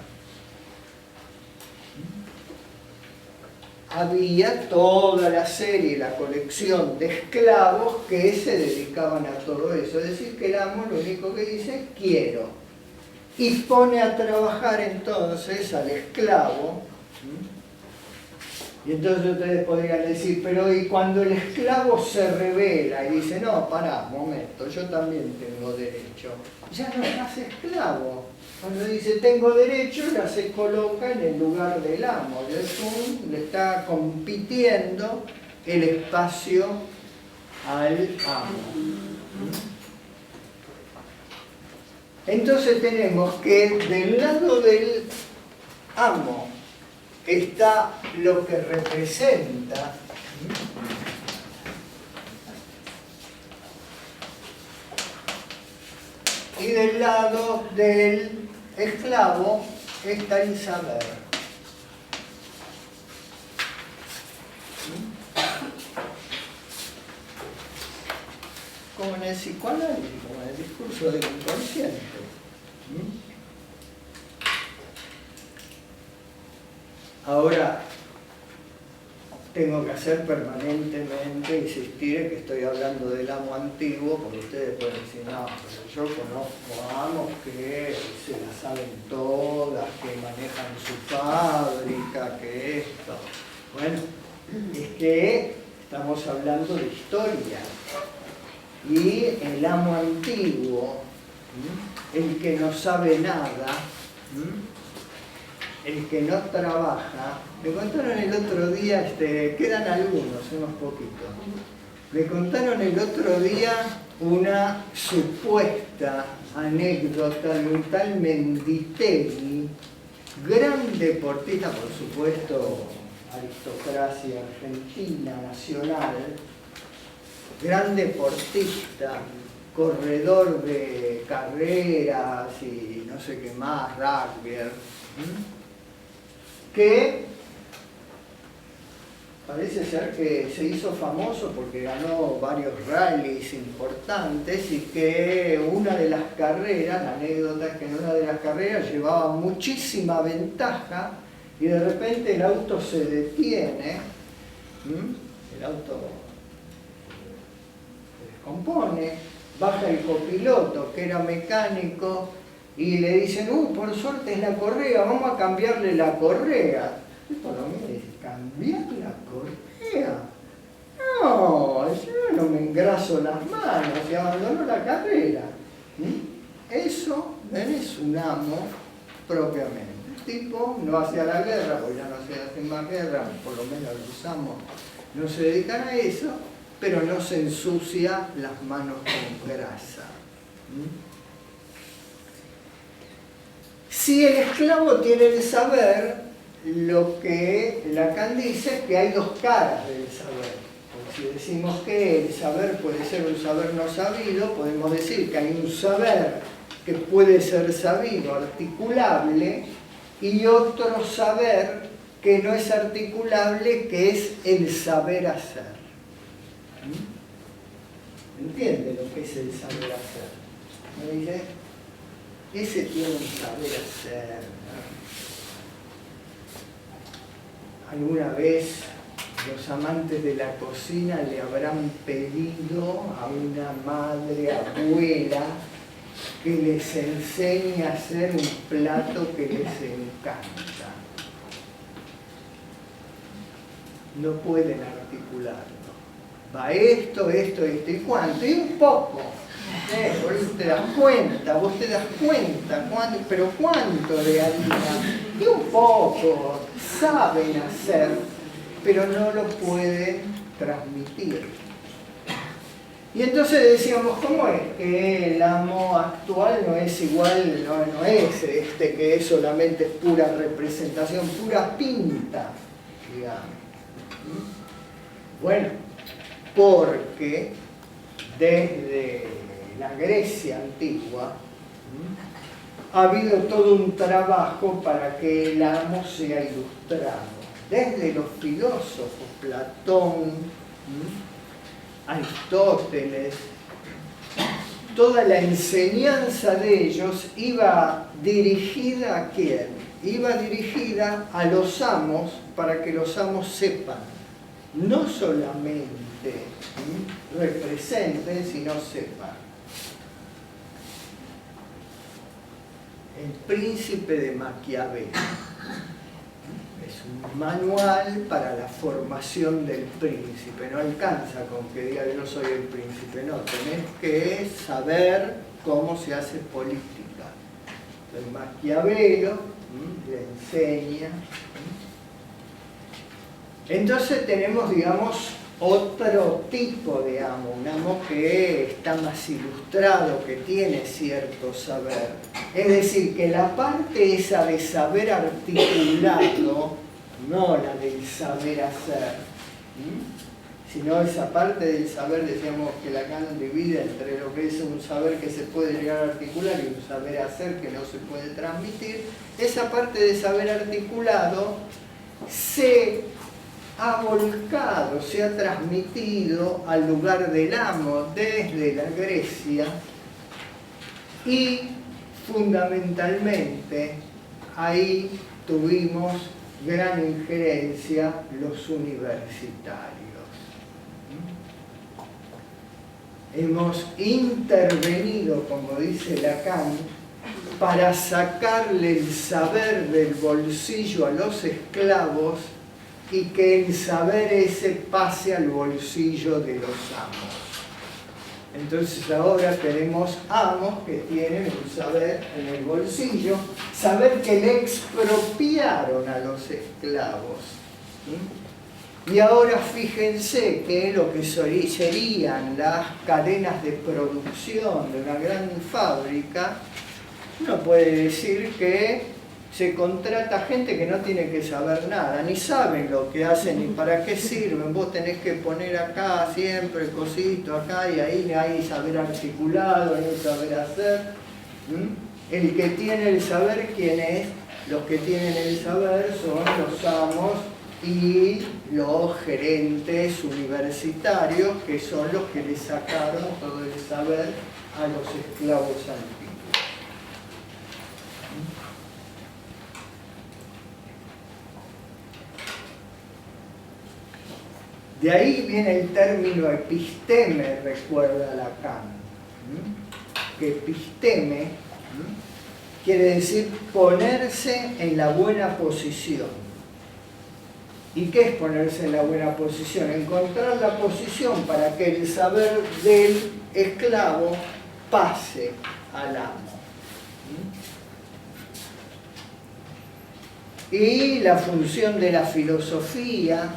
Speaker 4: Había toda la serie, la colección de esclavos que se dedicaban a todo eso. Es decir, que el amo lo único que dice, quiero. Y pone a trabajar entonces al esclavo. Y entonces ustedes podrían decir, pero ¿y cuando el esclavo se revela y dice, no, pará, momento, yo también tengo derecho? Ya no es más esclavo. Cuando dice tengo derecho, ya se coloca en el lugar del amo. Le está compitiendo el espacio al amo. Entonces tenemos que del lado del amo está lo que representa y del lado del esclavo está el saber. Como en el psicoanálisis, como en el discurso del inconsciente. Ahora, tengo que hacer permanentemente insistir en que estoy hablando del amo antiguo, porque ustedes pueden decir, no, pero yo conozco amos que se las saben todas, que manejan su fábrica, que esto. Bueno, es que estamos hablando de historia. Y el amo antiguo, el que no sabe nada, el que no trabaja, me contaron el otro día, quedan algunos, unos poquitos, me contaron el otro día una supuesta anécdota de un tal Menditelli, gran deportista, por supuesto, aristocracia argentina, nacional, gran deportista, corredor de carreras y no sé qué más, rugby, que parece ser que se hizo famoso porque ganó varios rallies importantes y que una de las carreras, la anécdota es que en una de las carreras llevaba muchísima ventaja y de repente el auto se detiene, el auto se descompone, baja el copiloto que era mecánico y le dicen, por suerte es la correa, vamos a cambiarle la correa. Y por lo menos dice, ¿cambiar la correa? No, yo no me engraso las manos y abandonó la carrera. Eso es un amo propiamente. El tipo no hacía la guerra, porque ya no se hace más guerra, por lo menos los amos no se dedican a eso, pero no se ensucia las manos con grasa. Si el esclavo tiene el saber, lo que Lacan dice es que hay dos caras del saber. Porque si decimos que el saber puede ser un saber no sabido, podemos decir que hay un saber que puede ser sabido, articulable, y otro saber que no es articulable, que es el saber hacer. ¿Entiende lo que es el saber hacer? ¿Me dice? Ese tiene un saber hacer, ¿no? ¿Alguna vez los amantes de la cocina le habrán pedido a una madre, abuela, que les enseñe a hacer un plato que les encanta? No pueden articularlo. Va esto, esto, esto y cuánto, y un poco. Vos te das cuenta, pero ¿cuánto de harina? Y un poco, saben hacer, pero no lo pueden transmitir. Y entonces decíamos, ¿cómo es que el amo actual no es igual, no es que es solamente pura representación, pura pinta, digamos? Bueno, porque desde la Grecia antigua ha habido todo un trabajo para que el amo sea ilustrado. Desde los filósofos, Platón, Aristóteles, toda la enseñanza de ellos iba dirigida ¿a quién? Iba dirigida a los amos para que los amos sepan, no solamente representen, sino sepan. El Príncipe de Maquiavelo es un manual para la formación del príncipe. No alcanza con que diga yo soy el príncipe, no, tenés que saber cómo se hace política. El Maquiavelo le enseña. Entonces tenemos, digamos, otro tipo de amo, un amo que está más ilustrado, que tiene cierto saber. Es decir, que la parte esa de saber articulado, no la del saber hacer, sino esa parte del saber, decíamos que Lacan divide entre lo que es un saber que se puede llegar a articular y un saber hacer que no se puede transmitir. Esa parte de saber articulado se ha volcado, se ha transmitido al lugar del amo desde la Grecia y fundamentalmente ahí tuvimos gran injerencia los universitarios. Hemos intervenido, como dice Lacan, para sacarle el saber del bolsillo a los esclavos y que el saber ese pase al bolsillo de los amos. Entonces ahora tenemos amos que tienen un saber en el bolsillo, saber que le expropiaron a los esclavos. Y ahora fíjense que lo que serían las cadenas de producción de una gran fábrica, uno puede decir que se contrata gente que no tiene que saber nada, ni saben lo que hacen ni para qué sirven. Vos tenés que poner acá siempre el cosito acá y ahí hay saber articulado, hay saber hacer. El que tiene el saber, ¿quién es? Los que tienen el saber son los amos y los gerentes universitarios, que son los que le sacaron todo el saber a los esclavos antiguos. De ahí viene el término episteme, recuerda Lacan. Que episteme quiere decir ponerse en la buena posición. ¿Y qué es ponerse en la buena posición? Encontrar la posición para que el saber del esclavo pase al amo. Y la función de la filosofía,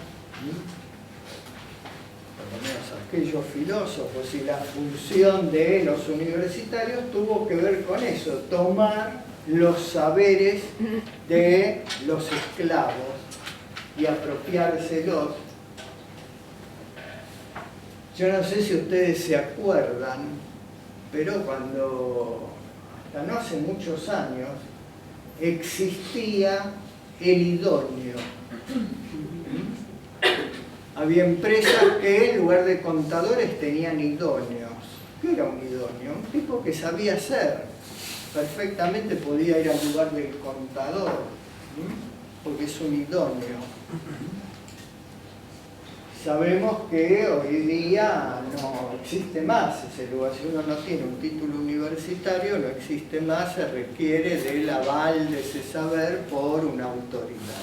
Speaker 4: por lo menos aquellos filósofos, y la función de los universitarios tuvo que ver con eso, tomar los saberes de los esclavos y apropiárselos. Yo no sé si ustedes se acuerdan, pero cuando, hasta no hace muchos años, existía el idóneo. Había empresas que en lugar de contadores tenían idóneos. ¿Qué era un idóneo? Un tipo que sabía hacer. Perfectamente podía ir al lugar del contador, porque es un idóneo. Sabemos que hoy día no existe más ese lugar. Si uno no tiene un título universitario, no existe más, se requiere del aval de ese saber por una autoridad.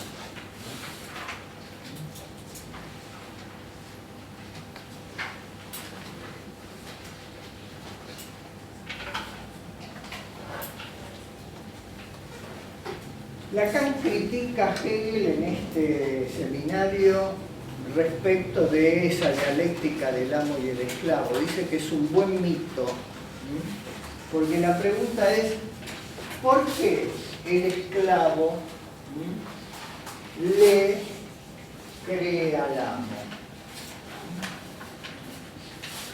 Speaker 4: Lacan critica a Hegel en este seminario respecto de esa dialéctica del amo y el esclavo. Dice que es un buen mito, porque la pregunta es, ¿por qué el esclavo le cree al amo?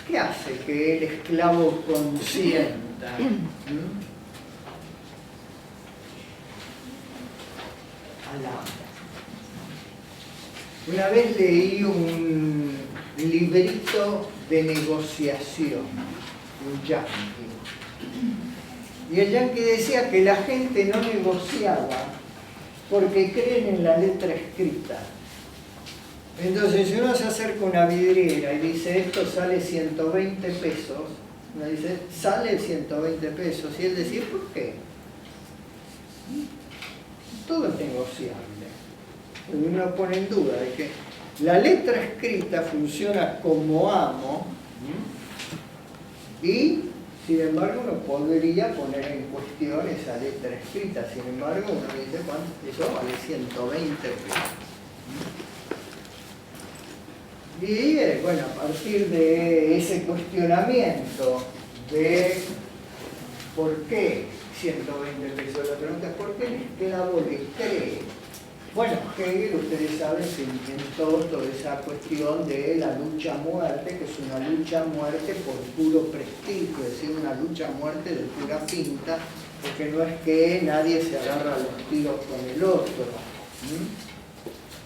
Speaker 4: ¿Qué hace que el esclavo consienta? Al amo. Una vez leí un librito de negociación, un yanqui. Y el yanqui decía que la gente no negociaba porque creen en la letra escrita. Entonces, si uno se acerca a una vidriera y dice, esto sale 120 pesos, uno dice, sale 120 pesos. Y él decía, ¿por qué? Todo es negociable. Uno pone en duda de que la letra escrita funciona como amo y, sin embargo, uno podría poner en cuestión esa letra escrita. Sin embargo, uno dice, ¿cuánto? Eso vale 120 pesos. Y bueno, a partir de ese cuestionamiento de por qué 120 pesos, la pregunta es ¿por qué el esclavo le cree? Bueno, Hegel, ustedes saben, se inventó toda esa cuestión de la lucha a muerte, que es una lucha a muerte por puro prestigio, es decir, una lucha a muerte de pura finta, porque no es que nadie se agarra a los tiros con el otro.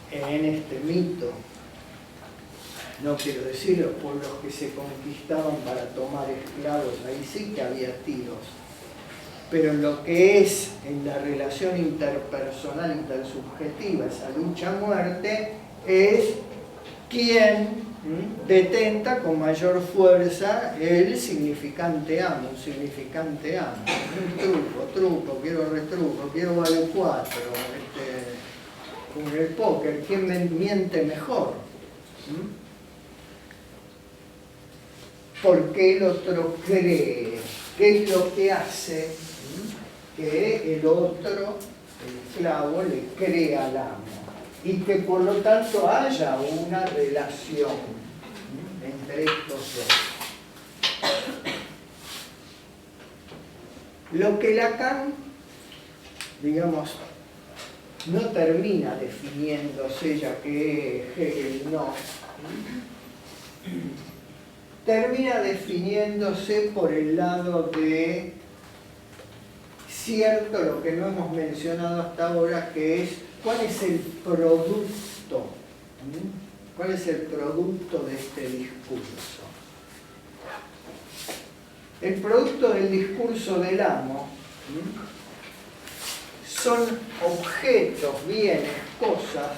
Speaker 4: En este mito, no quiero decir los pueblos que se conquistaban para tomar esclavos, ahí sí que había tiros. Pero en lo que es en la relación interpersonal, intersubjetiva, esa lucha a muerte, es quien detenta con mayor fuerza el significante amo, un significante amo. Truco, quiero retruco, quiero vale 4, con el póker, ¿quién me miente mejor? Porque el otro cree. ¿Qué es lo que hace que el otro, el esclavo, le crea al amo? Y que por lo tanto haya una relación entre estos dos. Lo que Lacan, digamos, no termina definiéndose, ya que Hegel no, termina definiéndose por el lado de cierto, lo que no hemos mencionado hasta ahora, que es cuál es el producto, cuál es el producto de este discurso. El producto del discurso del amo son objetos, bienes, cosas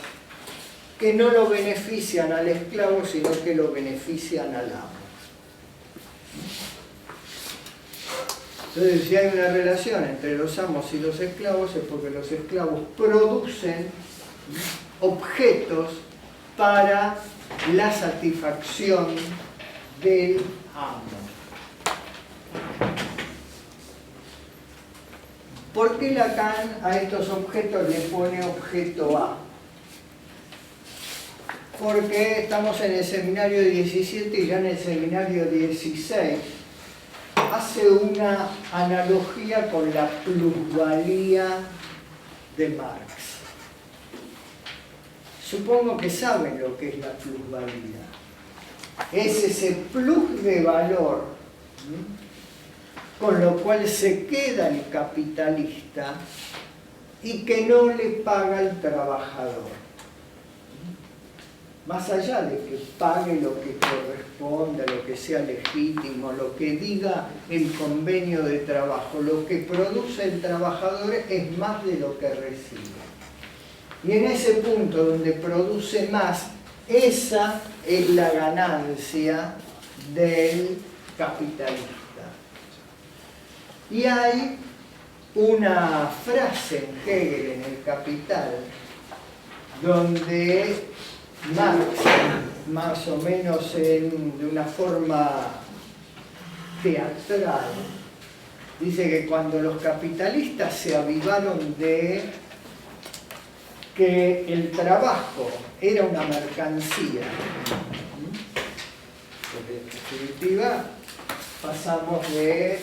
Speaker 4: que no lo benefician al esclavo, sino que lo benefician al amo. Entonces, si hay una relación entre los amos y los esclavos, es porque los esclavos producen objetos para la satisfacción del amo. ¿Por qué Lacan a estos objetos le pone objeto A? Porque estamos en el seminario 17 y ya en el seminario 16 hace una analogía con la plusvalía de Marx. Supongo que saben lo que es la plusvalía. Es ese plus de valor con lo cual se queda el capitalista y que no le paga al trabajador. Más allá de que pague lo que corresponda, lo que sea legítimo, lo que diga el convenio de trabajo, lo que produce el trabajador es más de lo que recibe. Y en ese punto donde produce más, esa es la ganancia del capitalista. Y hay una frase en Hegel, en el Capital, donde Marx, más o menos de una forma teatral, dice que cuando los capitalistas se avivaron de que el trabajo era una mercancía, porque en definitiva pasamos del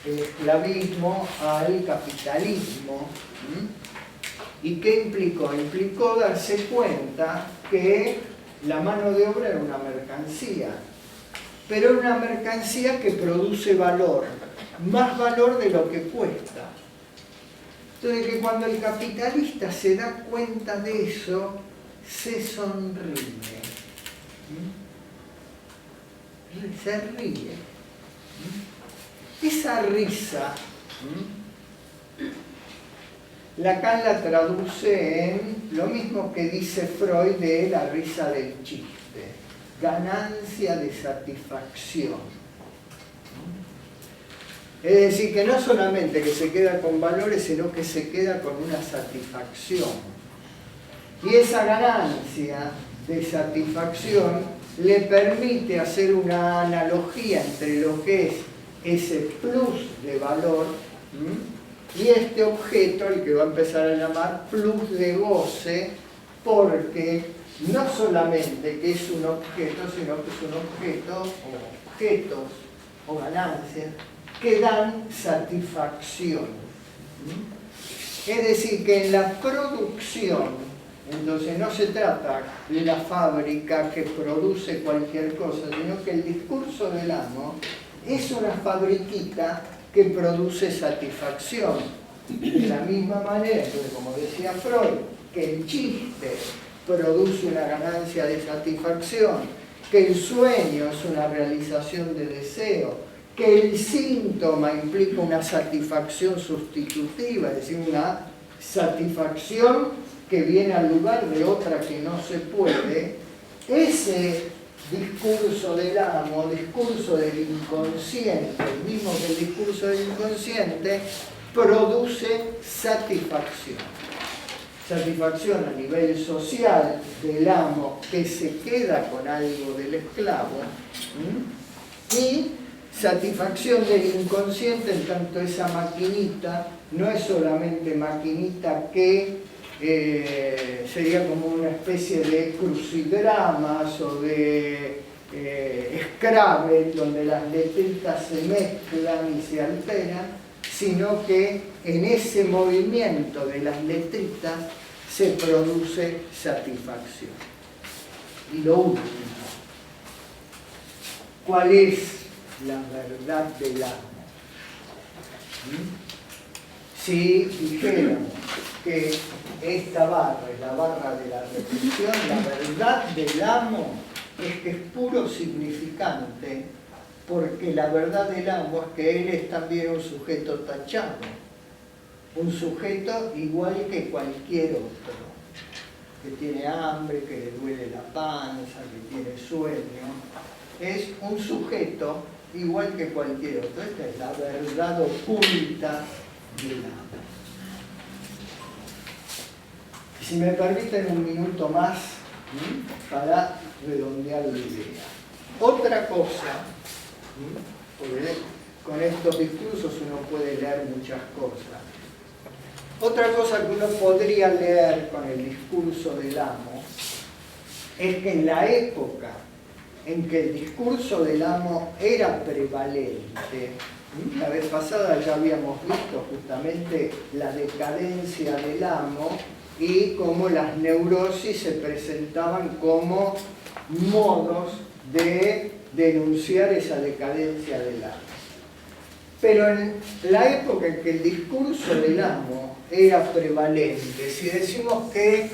Speaker 4: esclavismo al capitalismo. ¿Y qué implicó? Implicó darse cuenta que la mano de obra era una mercancía, pero era una mercancía que produce valor, más valor de lo que cuesta. Entonces, que cuando el capitalista se da cuenta de eso, se sonríe. Se ríe. Esa risa, Lacan la traduce en lo mismo que dice Freud de la risa del chiste, ganancia de satisfacción. Es decir, que no solamente que se queda con valores, sino que se queda con una satisfacción. Y esa ganancia de satisfacción le permite hacer una analogía entre lo que es ese plus de valor y este objeto, el que va a empezar a llamar plus de goce, porque no solamente que es un objeto, sino que es un objeto o objetos o ganancias que dan satisfacción. Es decir, que en la producción, entonces no se trata de la fábrica que produce cualquier cosa, sino que el discurso del amo es una fabriquita que produce satisfacción. De la misma manera, entonces, como decía Freud, que el chiste produce una ganancia de satisfacción, que el sueño es una realización de deseo, que el síntoma implica una satisfacción sustitutiva, es decir, una satisfacción que viene al lugar de otra que no se puede. Ese discurso del amo, discurso del inconsciente, el mismo que el discurso del inconsciente, produce satisfacción. Satisfacción a nivel social del amo que se queda con algo del esclavo, y satisfacción del inconsciente en tanto esa maquinita no es solamente maquinita que sería como una especie de crucigramas o de Scrabble donde las letritas se mezclan y se alteran, sino que en ese movimiento de las letritas se produce satisfacción. Y lo último, ¿cuál es la verdad del amo? Si dijéramos que esta barra es la barra de la reflexión, la verdad del amo es que es puro significante, porque la verdad del amo es que él es también un sujeto tachado, un sujeto igual que cualquier otro, que tiene hambre, que le duele la panza, que tiene sueño. Es un sujeto igual que cualquier otro. Esta es la verdad oculta del amo. Si me permiten un minuto más para redondear la idea. Otra cosa, porque con estos discursos uno puede leer muchas cosas. Otra cosa que uno podría leer con el discurso del amo es que en la época en que el discurso del amo era prevalente, la vez pasada ya habíamos visto justamente la decadencia del amo y cómo las neurosis se presentaban como modos de denunciar esa decadencia del amo. Pero en la época en que el discurso del amo era prevalente, si decimos que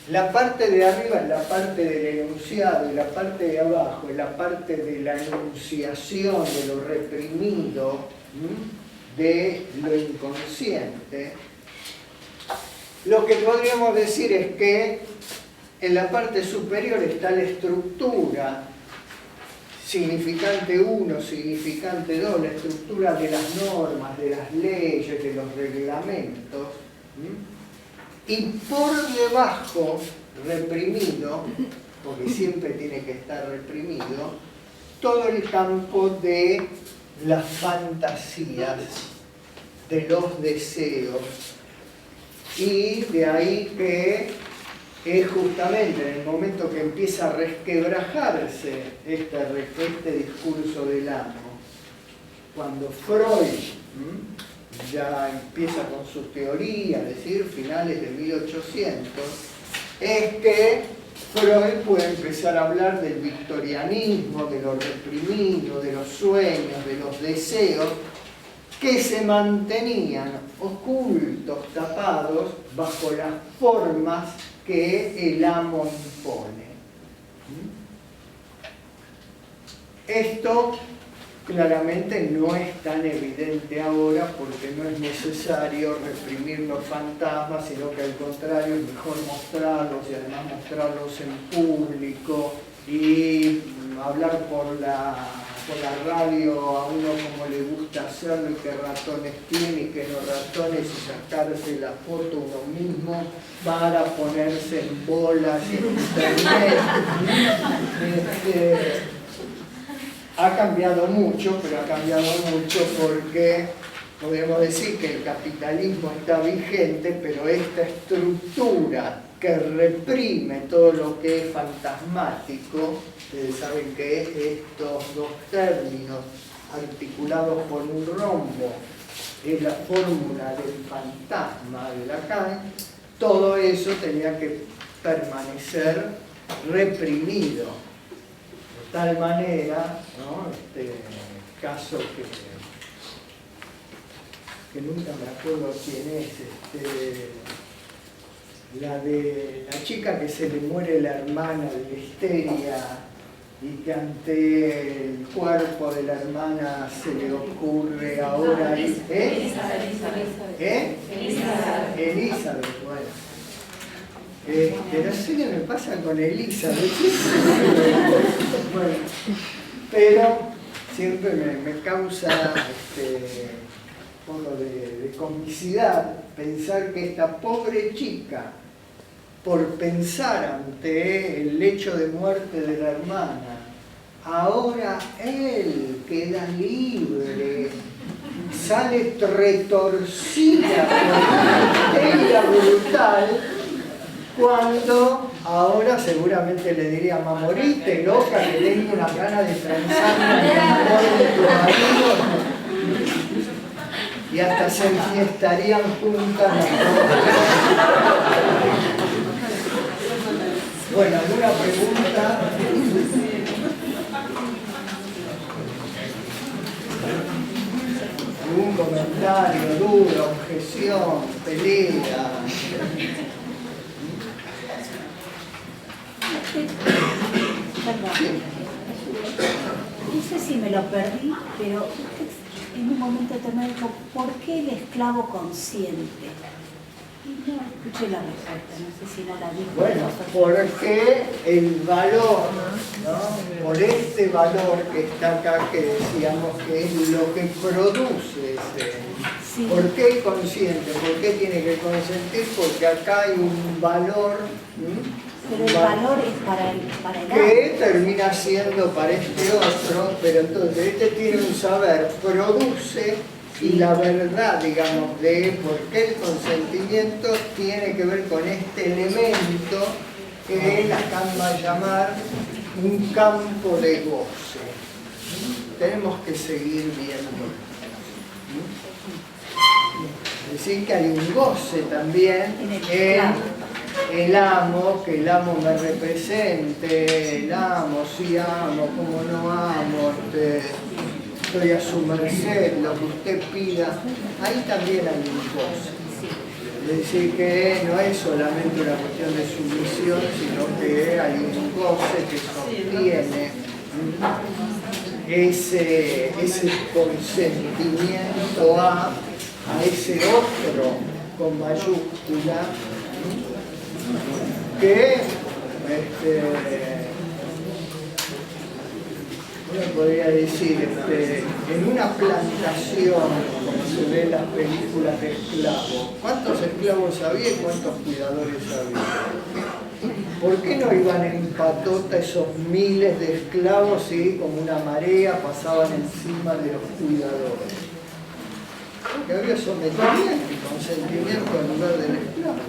Speaker 4: la parte de arriba es la parte del enunciado y la parte de abajo es la parte de la enunciación de lo reprimido, de lo inconsciente, lo que podríamos decir es que en la parte superior está la estructura, significante 1, significante 2, la estructura de las normas, de las leyes, de los reglamentos, y por debajo, reprimido, porque siempre tiene que estar reprimido, todo el campo de las fantasías, de los deseos, y de ahí que es justamente en el momento que empieza a resquebrajarse este discurso del amo, cuando Freud ya empieza con sus teorías, es decir, finales de 1800, es que Freud puede empezar a hablar del victorianismo, de lo reprimido, de los sueños, de los deseos, que se mantenían ocultos, tapados, bajo las formas que el amo impone. Esto claramente no es tan evidente ahora porque no es necesario reprimir los fantasmas, sino que al contrario es mejor mostrarlos y además mostrarlos en público y hablar por la radio a uno como le gusta hacerlo y qué ratones tiene y qué no ratones y sacarse la foto uno mismo para ponerse en bolas y en internet. Ha cambiado mucho, pero ha cambiado mucho porque podemos decir que el capitalismo está vigente, pero esta estructura que reprime todo lo que es fantasmático. Ustedes saben que estos dos términos articulados por un rombo es la fórmula del fantasma de Lacan. Todo eso tenía que permanecer reprimido, de tal manera, ¿no? Caso que nunca me acuerdo quién es, la de la chica que se le muere la hermana de histeria y que ante el cuerpo de la hermana se le ocurre ahora... Elizabeth, bueno. No sé qué me pasa con Elizabeth. Bueno, pero siempre me causa un poco de comicidad pensar que esta pobre chica, por pensar ante el lecho de muerte de la hermana, ahora él queda libre, sale retorcida por una histeria brutal, cuando ahora seguramente le diría: "Ma, morite, loca, que tengo una gana de transarme el amor de tu marido", y hasta se enfiestarían juntas las dos. Bueno, ¿alguna pregunta? ¿Algún comentario, duda, objeción, pelea?
Speaker 1: Perdón. No sé si me lo perdí, pero usted en un momento determinado dijo: ¿por qué el esclavo consciente? Y no escuché la respuesta, no sé si no la dijo.
Speaker 4: Bueno, porque el valor, ¿no? Por este valor que está acá, que decíamos que es lo que produce ese.
Speaker 1: Sí.
Speaker 4: ¿Por qué consciente? ¿Por qué tiene que consentir? Porque acá hay un valor.
Speaker 1: Pero el valor es para el
Speaker 4: que termina siendo para este otro, pero entonces este tiene un saber, produce, y la verdad, digamos, de por qué el consentimiento tiene que ver con este elemento que Lacan va a llamar un campo de goce. Tenemos que seguir viendo. Es decir, que hay un goce también en el amo, que el amo me represente, el amo, sí amo, como no amo, estoy a su merced, lo que usted pida. Ahí también hay un goce. Es decir, que no es solamente una cuestión de sumisión, sino que hay un goce que sostiene ese consentimiento a ese otro con mayúscula, que uno podría decir, en una plantación, como se ve en las películas de esclavos, ¿cuántos esclavos había y cuántos cuidadores había? ¿Por qué no iban en patota esos miles de esclavos y como una marea pasaban encima de los cuidadores? Porque había sometimiento y consentimiento en lugar del esclavo.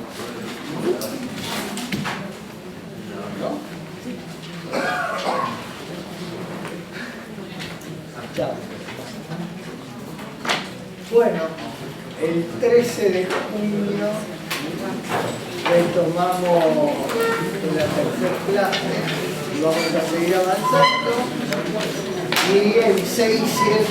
Speaker 4: ¿No? Ya. Bueno, el 13 de junio retomamos la tercera clase y vamos a seguir avanzando. Y el 6 y el